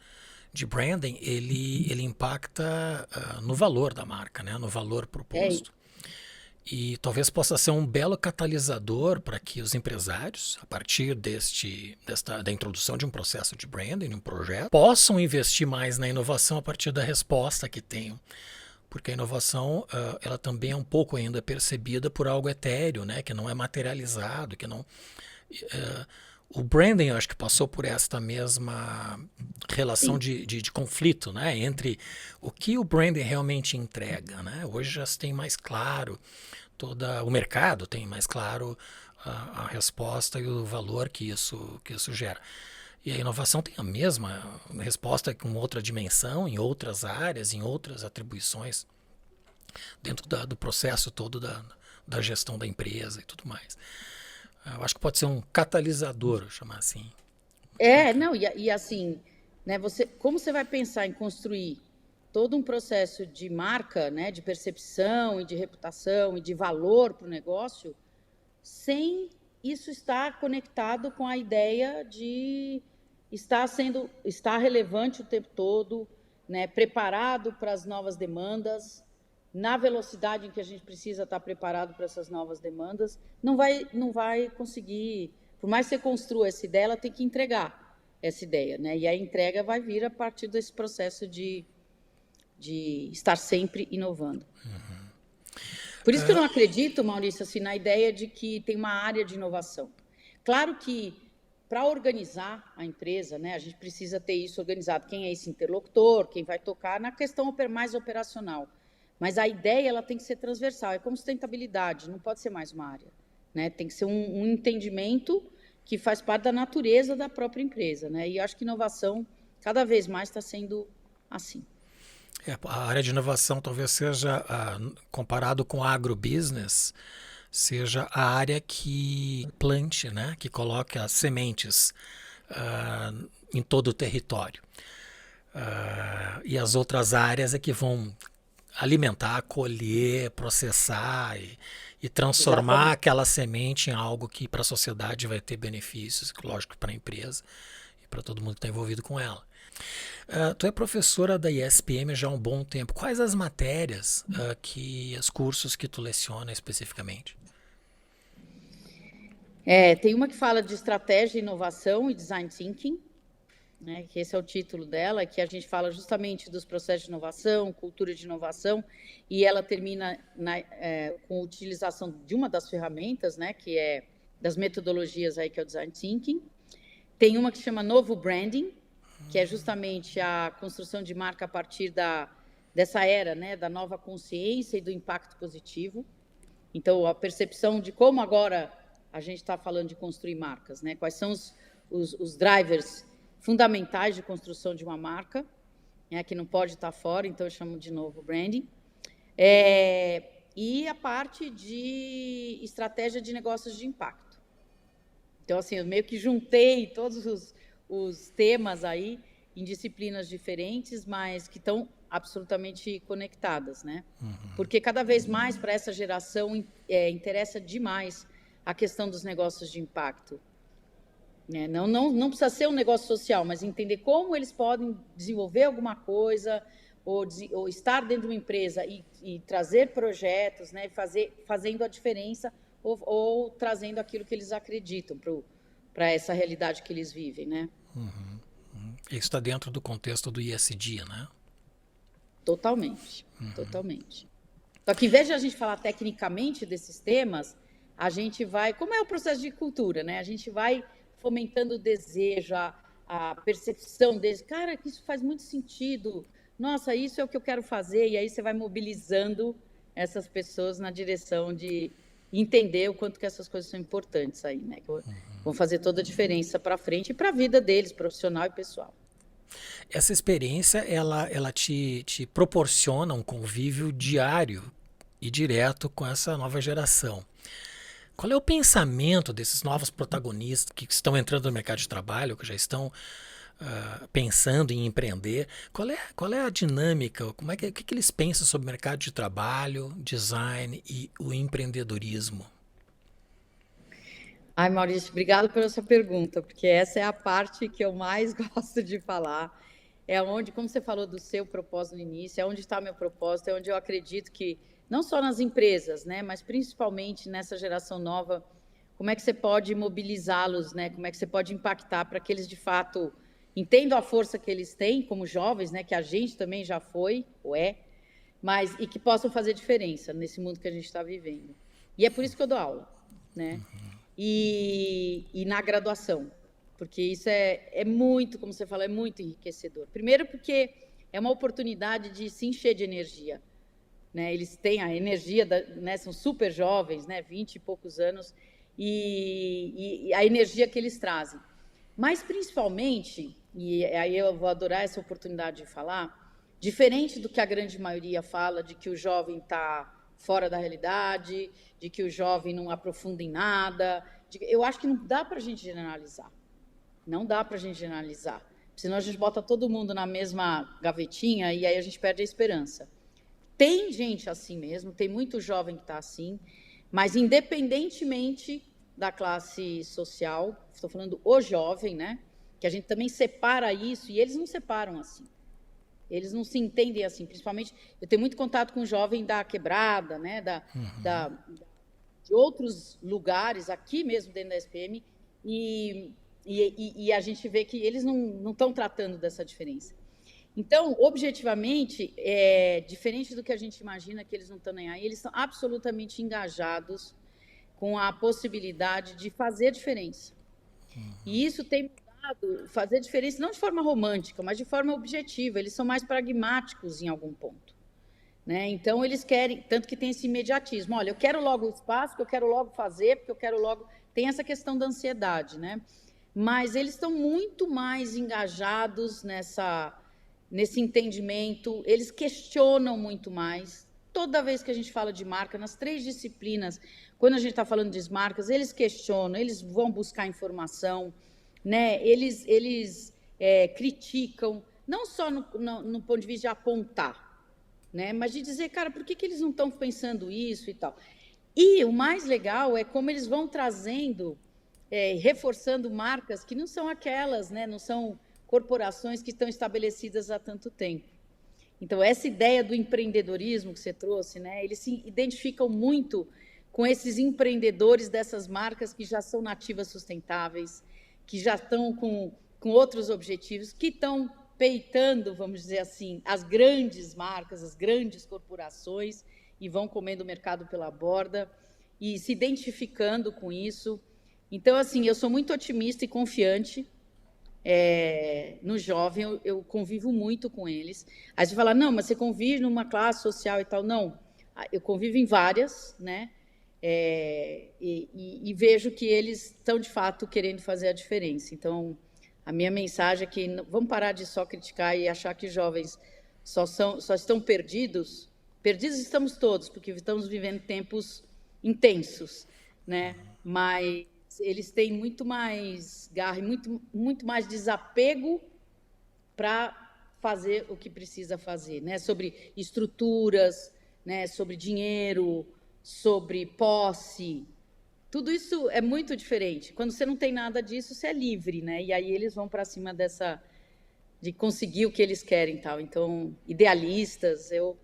de branding, ele impacta no valor da marca, né, no valor proposto. E talvez possa ser um belo catalisador para que os empresários, a partir da introdução de um processo de branding, de um projeto, possam investir mais na inovação a partir da resposta que tenham. Porque a inovação ela também é um pouco ainda percebida por algo etéreo, né? Que não é materializado, que não O branding, eu acho que passou por esta mesma relação Sim. de conflito, né? Entre o que o branding realmente entrega, né? Hoje já se tem mais claro, o mercado tem mais claro a resposta e o valor que isso gera. E a inovação tem a mesma resposta com outra dimensão, em outras áreas, em outras atribuições, dentro do processo todo da gestão da empresa e tudo mais. Eu acho que pode ser um catalisador, vou chamar assim. Não, e assim, né, como você vai pensar em construir todo um processo de marca, né, de percepção e de reputação e de valor para o negócio, sem isso estar conectado com a ideia de estar relevante o tempo todo, né, preparado para as novas demandas, na velocidade em que a gente precisa estar preparado para essas novas demandas, não vai conseguir, por mais que você construa essa ideia, ela tem que entregar essa ideia, né? E a entrega vai vir a partir desse processo de estar sempre inovando. Por isso que eu não acredito, Maurício, assim, na ideia de que tem uma área de inovação. Claro que, para organizar a empresa, né, a gente precisa ter isso organizado. Quem é esse interlocutor, quem vai tocar na questão mais operacional. Mas a ideia ela tem que ser transversal. É como sustentabilidade, não pode ser mais uma área. Né? Tem que ser um entendimento que faz parte da natureza da própria empresa. Né? E eu acho que inovação, cada vez mais, está sendo assim. A área de inovação talvez seja, comparado com agrobusiness, seja a área que plante, né? Que coloque as sementes em todo o território. E as outras áreas é que vão alimentar, colher, processar e transformar Exatamente. aquela semente em algo que para a sociedade vai ter benefícios, lógico, para a empresa e para todo mundo que está envolvido com ela. Tu é professora da ISPM já há um bom tempo. Quais as matérias, os cursos que tu leciona especificamente? Tem uma que fala de estratégia, inovação e design thinking, né, que esse é o título dela, que a gente fala justamente dos processos de inovação, cultura de inovação, e ela termina com a utilização de uma das ferramentas, né, que é das metodologias aí, que é o design thinking. Tem uma que chama Novo Branding, que é justamente a construção de marca a partir dessa era, né, da nova consciência e do impacto positivo. Então, a percepção de como agora a gente está falando de construir marcas, né? Quais são os drivers fundamentais de construção de uma marca, né, que não pode estar fora, então eu chamo de novo branding. E a parte de estratégia de negócios de impacto. Então, assim, eu meio que juntei todos os temas aí em disciplinas diferentes, mas que estão absolutamente conectadas, né? Porque cada vez mais para essa geração interessa demais a questão dos negócios de impacto. Né? Não precisa ser um negócio social, mas entender como eles podem desenvolver alguma coisa ou estar dentro de uma empresa e trazer projetos, né? Fazendo a diferença ou trazendo aquilo que eles acreditam para essa realidade que eles vivem, né? Isso está dentro do contexto do ISD, né? Totalmente, totalmente. Só que, em vez de a gente falar tecnicamente desses temas, a gente vai... Como é o processo de cultura, né? A gente vai fomentando o desejo, a percepção deles. Cara, isso faz muito sentido. Nossa, isso é o que eu quero fazer. E aí você vai mobilizando essas pessoas na direção de entender o quanto que essas coisas são importantes aí, né? Que vão fazer toda a diferença para frente e para a vida deles, profissional e pessoal. Essa experiência, ela te proporciona um convívio diário e direto com essa nova geração. Qual é o pensamento desses novos protagonistas que estão entrando no mercado de trabalho, que já estão pensando em empreender? Qual é a dinâmica? O que eles pensam sobre o mercado de trabalho, design e o empreendedorismo? Ai, Maurício, obrigado pela sua pergunta, porque essa é a parte que eu mais gosto de falar. É onde, como você falou do seu propósito no início, é onde está meu propósito, é onde eu acredito que, não só nas empresas, né, mas principalmente nessa geração nova, como é que você pode mobilizá-los, né, como é que você pode impactar para que eles, de fato, entendam a força que eles têm como jovens, né, que a gente também já foi, ou mas e que possam fazer diferença nesse mundo que a gente está vivendo. E é por isso que eu dou aula, né? e na graduação, porque isso é muito, como você fala, é muito enriquecedor. Primeiro porque é uma oportunidade de se encher de energia, né? Eles têm a energia, né? São super jovens, né? 20 e poucos anos, e a energia que eles trazem. Mas, principalmente, e aí eu vou adorar essa oportunidade de falar, diferente do que a grande maioria fala, de que o jovem está fora da realidade, de que o jovem não aprofunda em nada, eu acho que não dá para a gente generalizar. Não dá para a gente generalizar. Senão a gente bota todo mundo na mesma gavetinha e aí a gente perde a esperança. Tem gente assim mesmo, tem muito jovem que está assim, mas independentemente da classe social, estou falando o jovem, né? Que a gente também separa isso, e eles não separam assim. Eles não se entendem assim, principalmente, eu tenho muito contato com jovem da quebrada, né? De outros lugares, aqui mesmo dentro da SPM, e a gente vê que eles não estão tratando dessa diferença. Então, objetivamente, diferente do que a gente imagina que eles não estão nem aí, eles estão absolutamente engajados com a possibilidade de fazer diferença. E isso tem mudado, fazer diferença não de forma romântica, mas de forma objetiva. Eles são mais pragmáticos em algum ponto, né? Então, eles querem, tanto que tem esse imediatismo. Olha, eu quero logo o espaço, que eu quero logo fazer, porque eu quero logo... Tem essa questão da ansiedade, né? Mas eles estão muito mais engajados nesse entendimento, eles questionam muito mais. Toda vez que a gente fala de marca, nas 3 disciplinas, quando a gente está falando de marcas, eles questionam, eles vão buscar informação, né? Eles criticam, não só no ponto de vista de apontar, né? Mas de dizer, cara, por que eles não estão pensando isso e tal? E o mais legal é como eles vão trazendo, reforçando marcas que não são aquelas, né? Não são corporações que estão estabelecidas há tanto tempo. Então, essa ideia do empreendedorismo que você trouxe, né? Eles se identificam muito com esses empreendedores dessas marcas que já são nativas sustentáveis, que já estão com outros objetivos, que estão peitando, vamos dizer assim, as grandes marcas, as grandes corporações, e vão comendo o mercado pela borda, e se identificando com isso. Então, assim, eu sou muito otimista e confiante. No jovem, eu convivo muito com eles. Aí você fala, não, mas você convive numa classe social e tal. Não, eu convivo em várias, né? E vejo que eles estão, de fato, querendo fazer a diferença. Então, a minha mensagem é que vamos parar de só criticar e achar que jovens só estão perdidos. Perdidos estamos todos, porque estamos vivendo tempos intensos, né? Mas eles têm muito mais garra e muito mais desapego para fazer o que precisa fazer, né? Sobre estruturas, né? Sobre dinheiro, sobre posse. Tudo isso é muito diferente. Quando você não tem nada disso, você é livre, né? E aí eles vão para cima de conseguir o que eles querem, tal. Então, idealistas, eu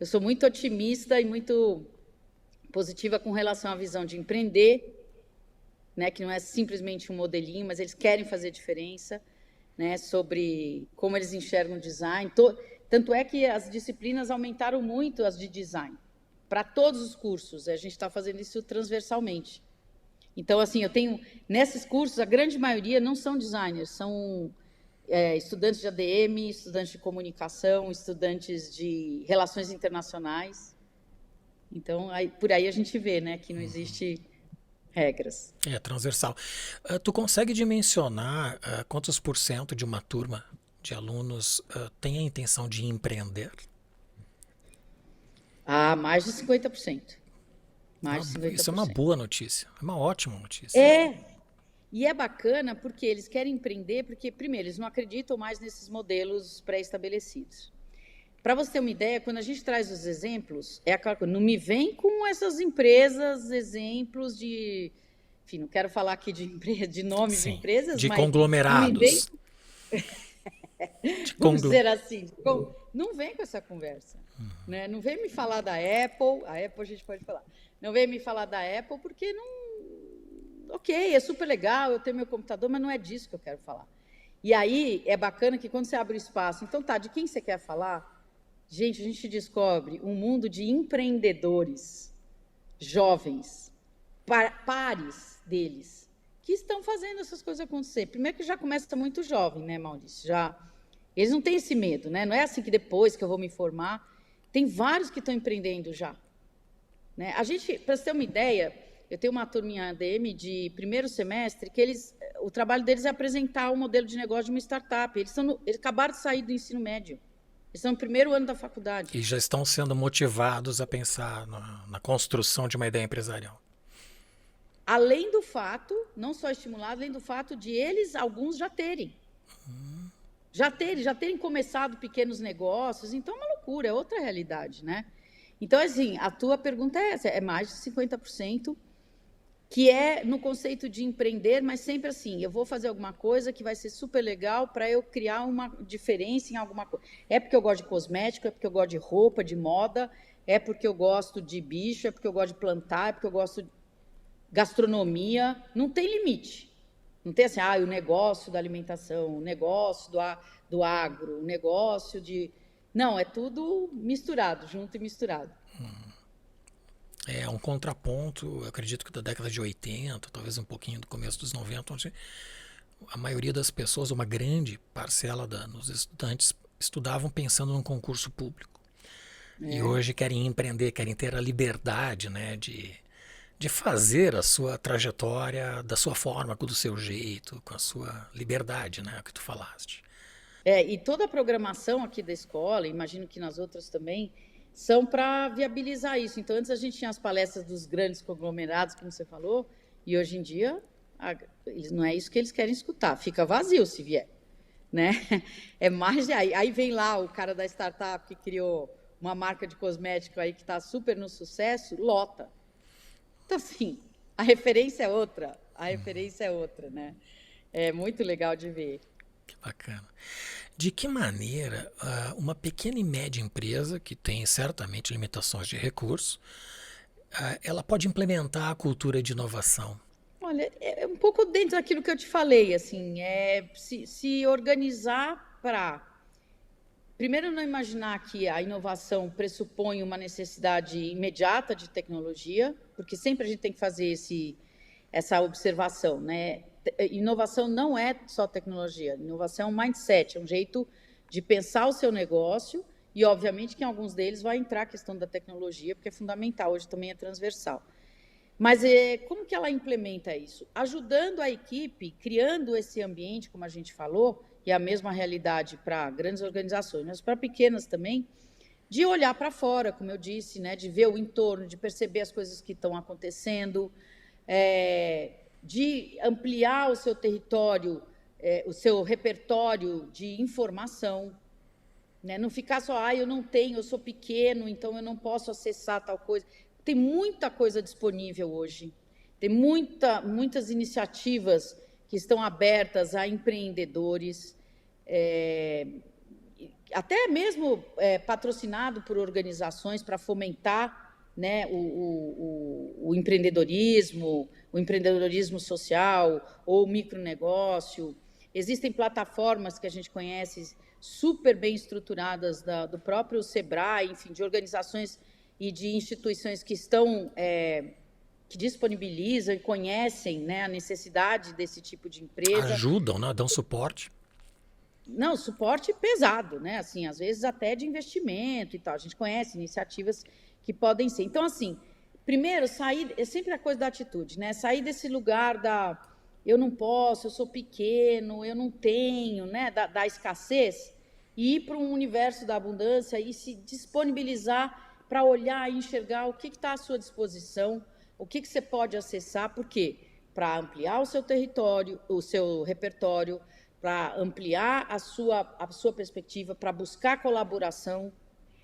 sou muito otimista e muito positiva com relação à visão de empreender, né, que não é simplesmente um modelinho, mas eles querem fazer diferença, né, sobre como eles enxergam o design. Tanto é que as disciplinas aumentaram muito, as de design, para todos os cursos. A gente está fazendo isso transversalmente. Então, assim, eu tenho, nesses cursos, a grande maioria não são designers, são estudantes de ADM, estudantes de comunicação, estudantes de relações internacionais. Então, por aí a gente vê, né, que não existe regras. Transversal. Tu consegue dimensionar quantos % de uma turma de alunos tem a intenção de empreender? Mais de 50%. Mais de 50%. Isso é uma boa notícia, é uma ótima notícia. E é bacana porque eles querem empreender, porque, primeiro, eles não acreditam mais nesses modelos pré-estabelecidos. Para você ter uma ideia, quando a gente traz os exemplos, aquela coisa, não me vem com essas empresas, exemplos de... Enfim, não quero falar aqui de nomes de empresas, de mas... conglomerados. Vamos dizer assim, não vem com essa conversa. Né? Não vem me falar da Apple, a Apple a gente pode falar, não vem me falar da Apple porque não... Ok, é super legal, eu tenho meu computador, mas não é disso que eu quero falar. E aí, é bacana que quando você abre o espaço, então tá, de quem você quer falar? Gente, a gente descobre um mundo de empreendedores, jovens, pares deles que estão fazendo essas coisas acontecer. Primeiro que já começa muito jovem, né, Maurício? Eles não têm esse medo, né? Não é assim que depois que eu vou me formar. Tem vários que estão empreendendo já. Né? Para você ter uma ideia, eu tenho uma turminha ADM de primeiro semestre que o trabalho deles é apresentar o modelo de negócio de uma startup. Eles acabaram de sair do ensino médio. Eles estão no primeiro ano da faculdade. E já estão sendo motivados a pensar na construção de uma ideia empresarial. Além do fato, não só estimulado, além do fato de alguns já terem. Já terem começado pequenos negócios. Então, é uma loucura, é outra realidade, né? Então, assim, a tua pergunta é essa, é mais de 50%, que é no conceito de empreender, mas sempre assim, eu vou fazer alguma coisa que vai ser super legal para eu criar uma diferença em alguma coisa. É porque eu gosto de cosmético, é porque eu gosto de roupa, de moda, é porque eu gosto de bicho, é porque eu gosto de plantar, é porque eu gosto de gastronomia. Não tem limite. Não tem assim, o negócio da alimentação, o negócio do agro, o negócio de... Não, é tudo misturado, junto e misturado. É um contraponto, eu acredito que da década de 80, talvez um pouquinho do começo dos 90, onde a maioria das pessoas, uma grande parcela dos estudantes, estudavam pensando num concurso público. E hoje querem empreender, querem ter a liberdade, né, de fazer a sua trajetória da sua forma, do seu jeito, com a sua liberdade, né, que tu falaste. E toda a programação aqui da escola, imagino que nas outras também, são para viabilizar isso. Então, antes a gente tinha as palestras dos grandes conglomerados, como você falou, e hoje em dia não é isso que eles querem escutar. Fica vazio se vier, né? É mais aí vem lá o cara da startup que criou uma marca de cosmético aí que está super no sucesso, lota. Então, assim, a referência é outra, né? É muito legal de ver. Que bacana. De que maneira uma pequena e média empresa, que tem certamente limitações de recursos, ela pode implementar a cultura de inovação? Olha, é um pouco dentro daquilo que eu te falei, assim, se organizar para... Primeiro, não imaginar que a inovação pressupõe uma necessidade imediata de tecnologia, porque sempre a gente tem que fazer essa observação, né? Inovação não é só tecnologia, inovação é um mindset, é um jeito de pensar o seu negócio e, obviamente, que em alguns deles vai entrar a questão da tecnologia, porque é fundamental, hoje também é transversal. Mas como que ela implementa isso? Ajudando a equipe, criando esse ambiente, como a gente falou, e a mesma realidade para grandes organizações, mas para pequenas também, de olhar para fora, como eu disse, né, de ver o entorno, de perceber as coisas que estão acontecendo, de ampliar o seu território, o seu repertório de informação, né? Não ficar só, eu não tenho, eu sou pequeno, então eu não posso acessar tal coisa. Tem muita coisa disponível hoje, tem muitas iniciativas que estão abertas a empreendedores, até mesmo patrocinado por organizações para fomentar, né, o empreendedorismo social ou micronegócio. Existem plataformas que a gente conhece super bem estruturadas do próprio Sebrae, enfim, de organizações e de instituições que estão que disponibilizam e conhecem, né, a necessidade desse tipo de empresa. Ajudam, né? Dão suporte. Não, suporte pesado, né? Assim, às vezes até de investimento e tal. A gente conhece iniciativas que podem ser. Então, assim, primeiro, é sempre a coisa da atitude, né? Sair desse lugar eu não posso, eu sou pequeno, eu não tenho, né? Da escassez, e ir para um universo da abundância e se disponibilizar para olhar e enxergar o que está à sua disposição, o que você pode acessar. Por quê? Para ampliar o seu território, o seu repertório, para ampliar a sua perspectiva, para buscar colaboração,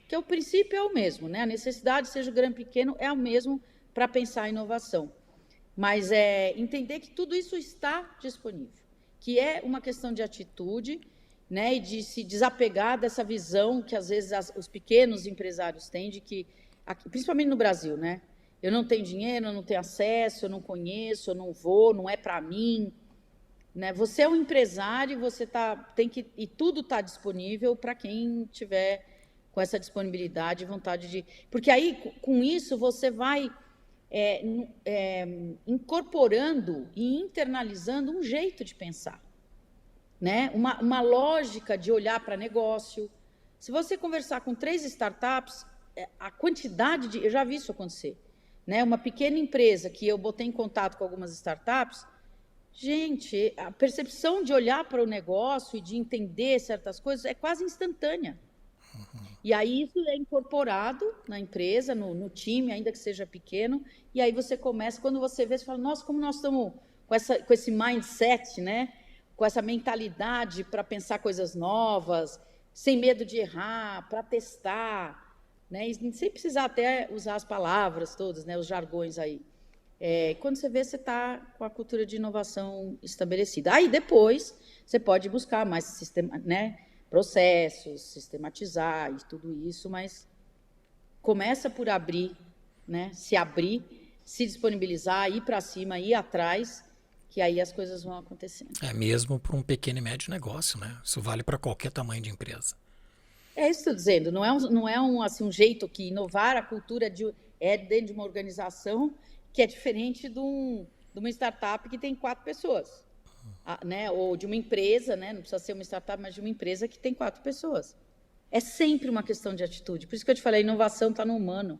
que o princípio é o mesmo, né? A necessidade, seja grande ou pequeno, é o mesmo para pensar a inovação. Mas entender que tudo isso está disponível, que é uma questão de atitude, né, e de se desapegar dessa visão que, às vezes, os pequenos empresários têm, de que, principalmente no Brasil, né? Eu não tenho dinheiro, eu não tenho acesso, eu não conheço, eu não vou, não é para mim. Né? Você é um empresário, e tudo está disponível para quem tiver com essa disponibilidade e vontade de... Porque aí, com isso, você vai incorporando e internalizando um jeito de pensar, né? Uma lógica de olhar para negócio. Se você conversar com 3 startups, a quantidade de... Eu já vi isso acontecer, né? Uma pequena empresa que eu botei em contato com algumas startups, gente, a percepção de olhar para o negócio e de entender certas coisas é quase instantânea. E aí isso é incorporado na empresa, no time, ainda que seja pequeno, e aí você começa, quando você vê, você fala, nossa, como nós estamos com esse mindset, né? Com essa mentalidade para pensar coisas novas, sem medo de errar, para testar, né? E sem precisar até usar as palavras todas, né? Os jargões aí. Quando você vê, você está com a cultura de inovação estabelecida. Aí depois você pode buscar mais sistema, né? Processos, sistematizar e tudo isso, mas começa por abrir, né? Se abrir, se disponibilizar, ir para cima, ir atrás, que aí as coisas vão acontecendo. É mesmo para um pequeno e médio negócio, né? Isso vale para qualquer tamanho de empresa. É isso que estou dizendo, não é assim, um jeito que inovar a cultura dentro de uma organização que é diferente de uma startup que tem 4 pessoas. Né? Ou de uma empresa, né? Não precisa ser uma startup, mas de uma empresa que tem 4 pessoas. É sempre uma questão de atitude. Por isso que eu te falei, a inovação está no humano,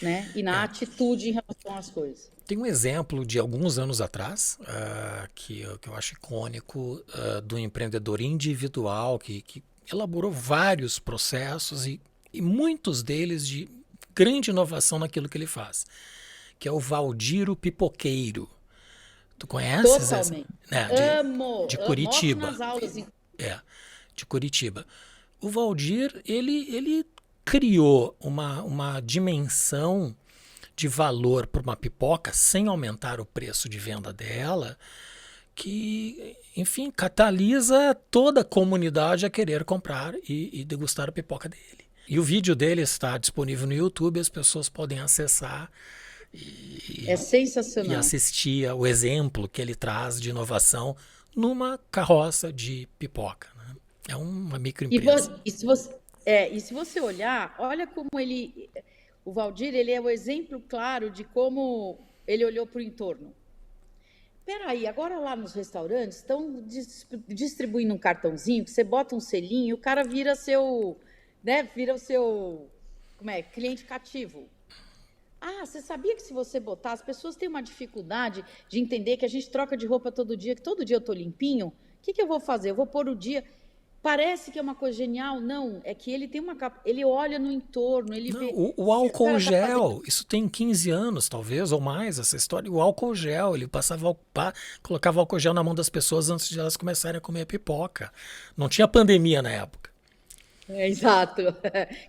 né? E na atitude em relação às coisas. Tem um exemplo de alguns anos atrás, que eu acho icônico, do empreendedor individual que elaborou vários processos e muitos deles de grande inovação naquilo que ele faz, que é o Valdiro Pipoqueiro. Tu conheces essa? Totalmente. Né, Amo. de Mostro Curitiba. nas aulas. De Curitiba. O Valdir, ele criou uma dimensão de valor para uma pipoca sem aumentar o preço de venda dela, que, enfim, catalisa toda a comunidade a querer comprar e degustar a pipoca dele. E o vídeo dele está disponível no YouTube, as pessoas podem acessar É e sensacional. assistir ao exemplo que ele traz de inovação numa carroça de pipoca. Né? É uma microempresa. E se você olhar, olha como o Valdir, ele é o exemplo claro de como ele olhou para o entorno. Peraí, agora lá nos restaurantes estão distribuindo um cartãozinho que você bota um selinho e o cara vira seu, né, vira o seu, cliente cativo. Ah, você sabia que se você botar, as pessoas têm uma dificuldade de entender que a gente troca de roupa todo dia, que todo dia eu estou limpinho. O que eu vou fazer? Eu vou pôr o dia. Parece que é uma coisa genial. Não, é que ele tem ele olha no entorno, ele vê. O álcool Cara, gel, isso tem 15 anos, talvez, ou mais, essa história. O álcool gel, ele colocava álcool gel na mão das pessoas antes de elas começarem a comer pipoca. Não tinha pandemia na época. Exato,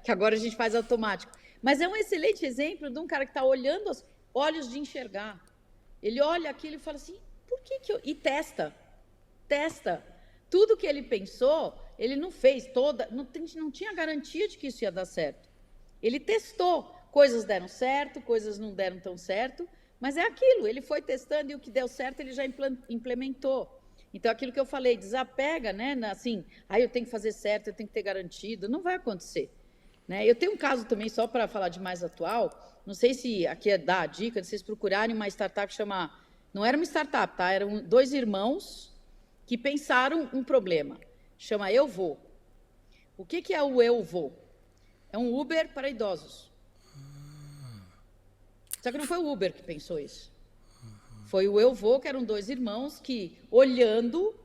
que agora a gente faz automático. Mas é um excelente exemplo de um cara que está olhando os olhos de enxergar. Ele olha aquilo e fala assim, por que eu... E testa. Tudo que ele pensou, ele não fez não tinha garantia de que isso ia dar certo. Ele testou, coisas deram certo, coisas não deram tão certo, mas é aquilo, ele foi testando e o que deu certo ele já implementou. Então, aquilo que eu falei, desapega, né? Assim, eu tenho que fazer certo, eu tenho que ter garantido, não vai acontecer. Né? Eu tenho um caso também, só para falar de mais atual, não sei se aqui é dar a dica, de vocês procurarem uma startup que chama... Não era uma startup, tá? Eram 2 irmãos que pensaram um problema. Chama Eu Vou. O que é o Eu Vou? É um Uber para idosos. Só que não foi o Uber que pensou isso. Foi o Eu Vou, que eram 2 irmãos que, olhando...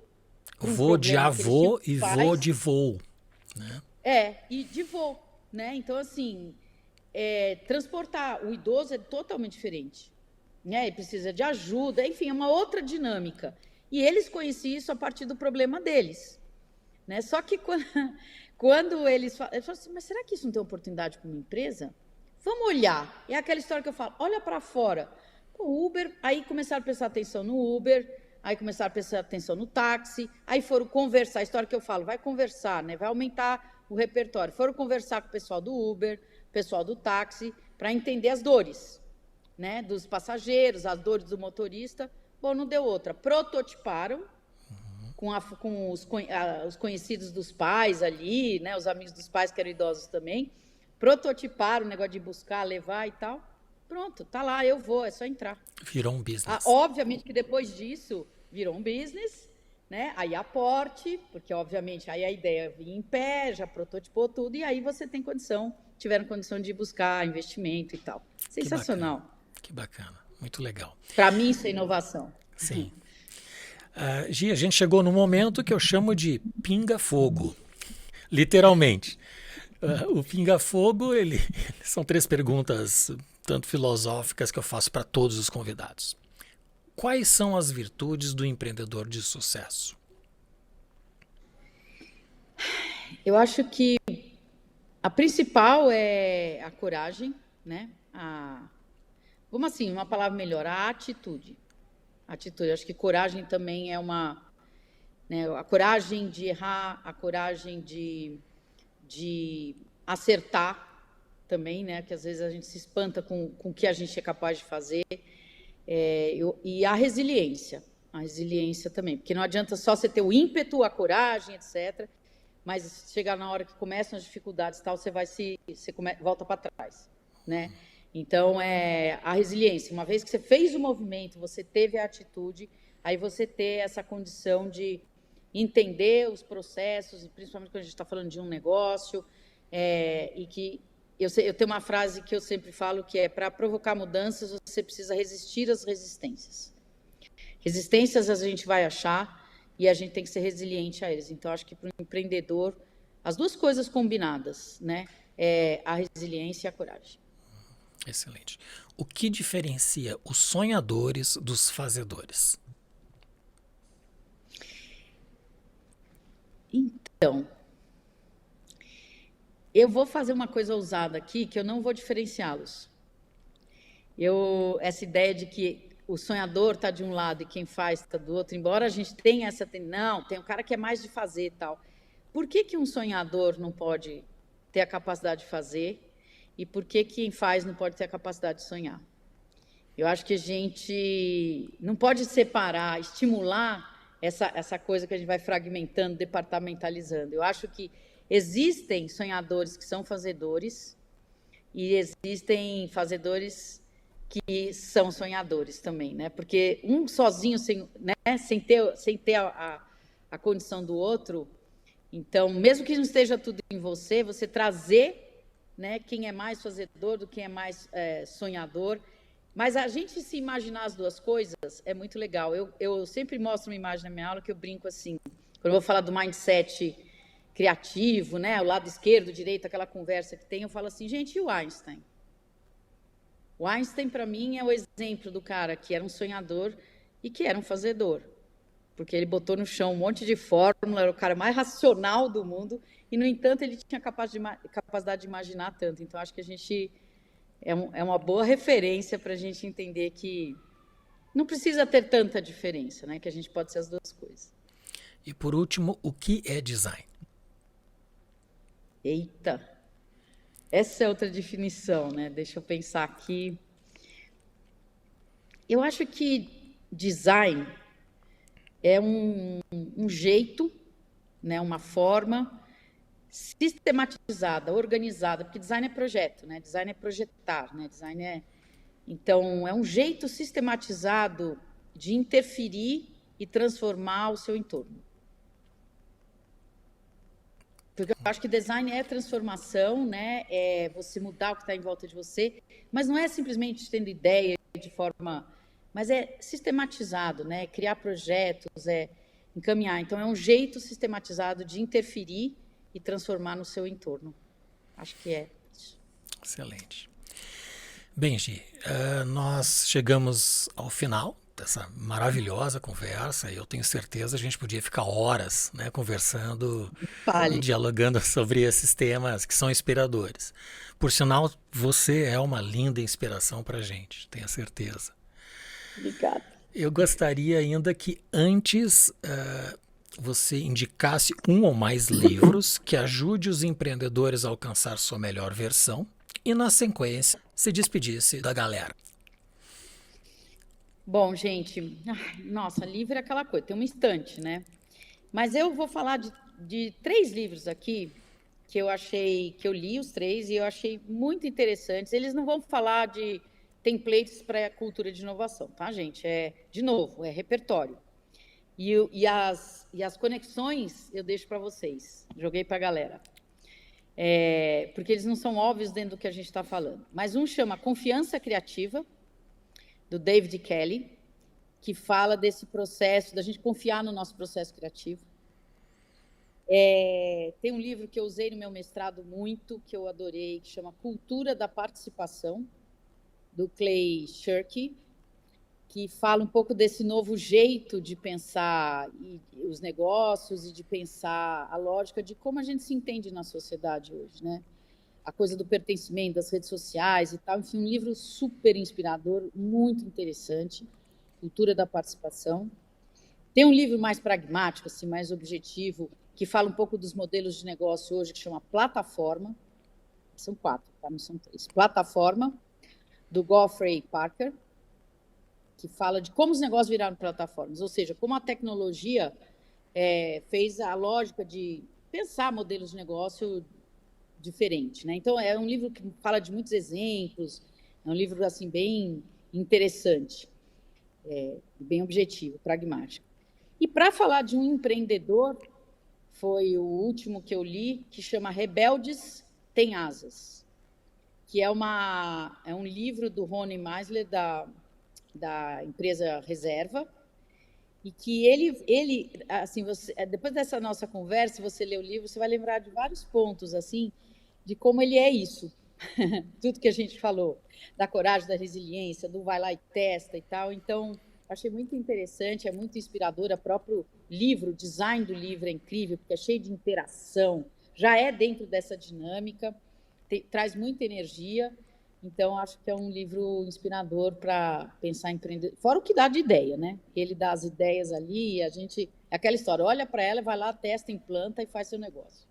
Vou de avô e vou de voo. Né? E de voo. Né? Então, assim, transportar o idoso é totalmente diferente. Né? Ele precisa de ajuda, enfim, é uma outra dinâmica. E eles conheciam isso a partir do problema deles. Né? Só que quando eles falam assim, mas será que isso não tem oportunidade para uma empresa? Vamos olhar. É aquela história que eu falo, olha para fora. O Uber, aí começaram a prestar atenção no Uber, aí começaram a prestar atenção no táxi, aí foram conversar, a história que eu falo, vai conversar, né? Vai aumentar o repertório. Foram conversar com o pessoal do Uber, pessoal do táxi, para entender as dores, né? Dos passageiros, as dores do motorista. Bom, não deu outra. Prototiparam com os conhecidos dos pais ali, né? Os amigos dos pais que eram idosos também. Prototiparam o negócio de buscar, levar e tal. Pronto, tá lá, eu vou, é só entrar. Virou um business. Obviamente que depois disso virou um business, né? Aí aporte, porque obviamente aí a ideia vinha em pé, já prototipou tudo, e aí você tem condição, tiveram condição de buscar investimento e tal. Sensacional. Que bacana, muito legal. Para mim isso é inovação. Sim. Gia, a gente chegou no momento que eu chamo de pinga-fogo, literalmente. O pinga-fogo, são 3 perguntas, tanto filosóficas, que eu faço para todos os convidados. Quais são as virtudes do empreendedor de sucesso? Eu acho que a principal é a coragem, né? Vamos assim, uma palavra melhor, a atitude. Atitude, acho que coragem também é né, a coragem de errar, a coragem de acertar também, né? Que às vezes a gente se espanta com o que a gente é capaz de fazer. E a resiliência também, porque não adianta só você ter o ímpeto, a coragem, etc., mas chegar na hora que começam as dificuldades e tal, você volta para trás, né? Então, a resiliência, uma vez que você fez o movimento, você teve a atitude, aí você ter essa condição de entender os processos, principalmente quando a gente está falando de um negócio, e que eu tenho uma frase que eu sempre falo, que é: para provocar mudanças, você precisa resistir às resistências. Resistências a gente vai achar e a gente tem que ser resiliente a eles. Então, acho que para o empreendedor, as duas coisas combinadas, né? A resiliência e a coragem. Excelente. O que diferencia os sonhadores dos fazedores? Então, eu vou fazer uma coisa ousada aqui, que eu não vou diferenciá-los. Essa ideia de que o sonhador está de um lado e quem faz está do outro, embora a gente tenha não, tem um cara que é mais de fazer e tal. Por que um sonhador não pode ter a capacidade de fazer e por que quem faz não pode ter a capacidade de sonhar? Eu acho que a gente não pode separar, estimular essa coisa que a gente vai fragmentando, departamentalizando. Eu acho que existem sonhadores que são fazedores e existem fazedores que são sonhadores também, né? Porque um sozinho, sem ter a condição do outro, então, mesmo que não esteja tudo em você, você trazer, né, quem é mais fazedor do que é mais sonhador. Mas a gente se imaginar as duas coisas é muito legal. Eu sempre mostro uma imagem na minha aula que eu brinco assim, quando eu vou falar do mindset criativo, né, o lado esquerdo, o direito, aquela conversa que tem, eu falo assim, gente, e o Einstein? O Einstein, para mim, é o exemplo do cara que era um sonhador e que era um fazedor. Porque ele botou no chão um monte de fórmula, era o cara mais racional do mundo, e, no entanto, ele tinha capacidade de imaginar tanto. Então, acho que a gente é uma boa referência para a gente entender que não precisa ter tanta diferença, né? Que a gente pode ser as duas coisas. E, por último, o que é design? Eita! Essa é outra definição, né? Deixa eu pensar aqui. Eu acho que design é um jeito, né? Uma forma sistematizada, organizada, porque design é projeto, né? Design é projetar, né? Então, é um jeito sistematizado de interferir e transformar o seu entorno. Porque eu acho que design é transformação, né? É você mudar o que está em volta de você, mas não é simplesmente tendo ideia de forma... Mas é sistematizado, né? Criar projetos, encaminhar. Então, é um jeito sistematizado de interferir e transformar no seu entorno. Acho que é isso. Excelente. Bem, Gi, nós chegamos ao final dessa maravilhosa conversa. Eu tenho certeza que a gente podia ficar horas, né, conversando e dialogando sobre esses temas que são inspiradores. Por sinal, você é uma linda inspiração para a gente, tenho certeza. Obrigada. Eu gostaria ainda que antes você indicasse um ou mais livros que ajude os empreendedores a alcançar sua melhor versão e, na sequência, se despedisse da galera. Bom, gente, nossa, livro é aquela coisa, tem uma estante, né? Mas eu vou falar de 3 livros aqui que eu li os 3 e eu achei muito interessantes. Eles não vão falar de templates para a cultura de inovação, tá, gente? De novo, é repertório. E as conexões eu deixo para vocês, joguei para a galera. Porque eles não são óbvios dentro do que a gente está falando. Mas um chama Confiança Criativa, do David Kelly, que fala desse processo, da gente confiar no nosso processo criativo. Tem um livro que eu usei no meu mestrado muito, que eu adorei, que chama Cultura da Participação, do Clay Shirky, que fala um pouco desse novo jeito de pensar os negócios e de pensar a lógica de como a gente se entende na sociedade hoje, né? A coisa do pertencimento, das redes sociais e tal. Enfim, um livro super inspirador, muito interessante, Cultura da Participação. Tem um livro mais pragmático, assim, mais objetivo, que fala um pouco dos modelos de negócio hoje, que chama Plataforma. São 4, tá? Não são 3. Plataforma, do Geoffrey Parker, que fala de como os negócios viraram plataformas, ou seja, como a tecnologia fez a lógica de pensar modelos de negócio diferente, né? Então, é um livro que fala de muitos exemplos, é um livro assim bem interessante, bem objetivo, pragmático. E para falar de um empreendedor, foi o último que eu li, que chama Rebeldes Têm Asas, que é um livro do Ronnie Meisler, da empresa Reserva, e que ele assim, depois dessa nossa conversa, você lê o livro, você vai lembrar de vários pontos, assim, de como ele é isso, tudo que a gente falou, da coragem, da resiliência, do vai lá e testa e tal. Então, achei muito interessante, é muito inspirador, o próprio livro, o design do livro é incrível, porque é cheio de interação, já é dentro dessa dinâmica, traz muita energia. Então, acho que é um livro inspirador para pensar em empreendedor. Fora o que dá de ideia, né? Ele dá as ideias ali e a gente... É aquela história, olha para ela, vai lá, testa, implanta e faz seu negócio.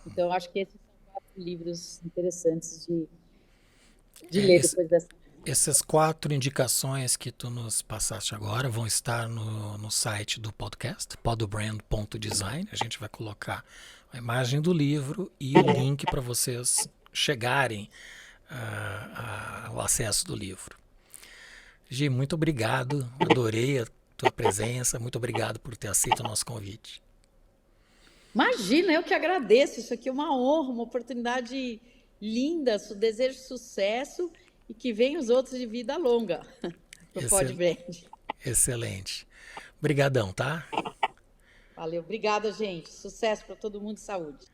Então, acho que esses são 4 livros interessantes de ler depois dessa... Essas 4 indicações que tu nos passaste agora vão estar no site do podcast, podbrand.design. A gente vai colocar a imagem do livro e o link para vocês chegarem ao acesso do livro. Gi, muito obrigado, adorei a tua presença, muito obrigado por ter aceito o nosso convite. Imagina, eu que agradeço, isso aqui é uma honra, uma oportunidade linda, desejo sucesso e que venham os outros de vida longa pro Podbrand. Excelente. Obrigadão, tá? Valeu, obrigada, gente. Sucesso para todo mundo e saúde.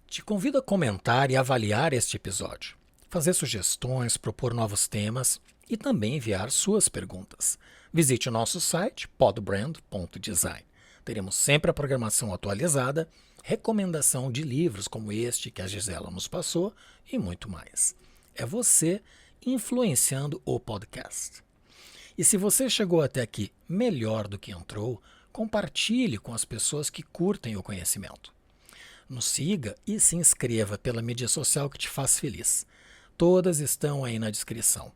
Te convido a comentar e avaliar este episódio, fazer sugestões, propor novos temas e também enviar suas perguntas. Visite o nosso site podbrand.design. Teremos sempre a programação atualizada, recomendação de livros como este que a Gisela nos passou e muito mais. É você influenciando o podcast. E se você chegou até aqui melhor do que entrou, compartilhe com as pessoas que curtem o conhecimento. Nos siga e se inscreva pela mídia social que te faz feliz. Todas estão aí na descrição.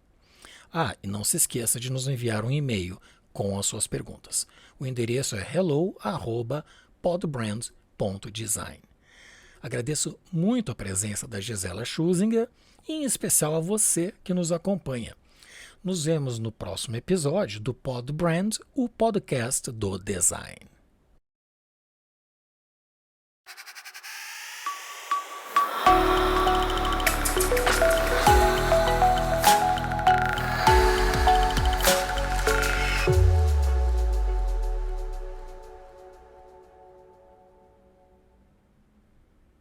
E não se esqueça de nos enviar um e-mail com as suas perguntas. O endereço é hello@podbrand.design. Agradeço muito a presença da Gisela Schusinger e em especial a você que nos acompanha. Nos vemos no próximo episódio do Podbrand, o podcast do design.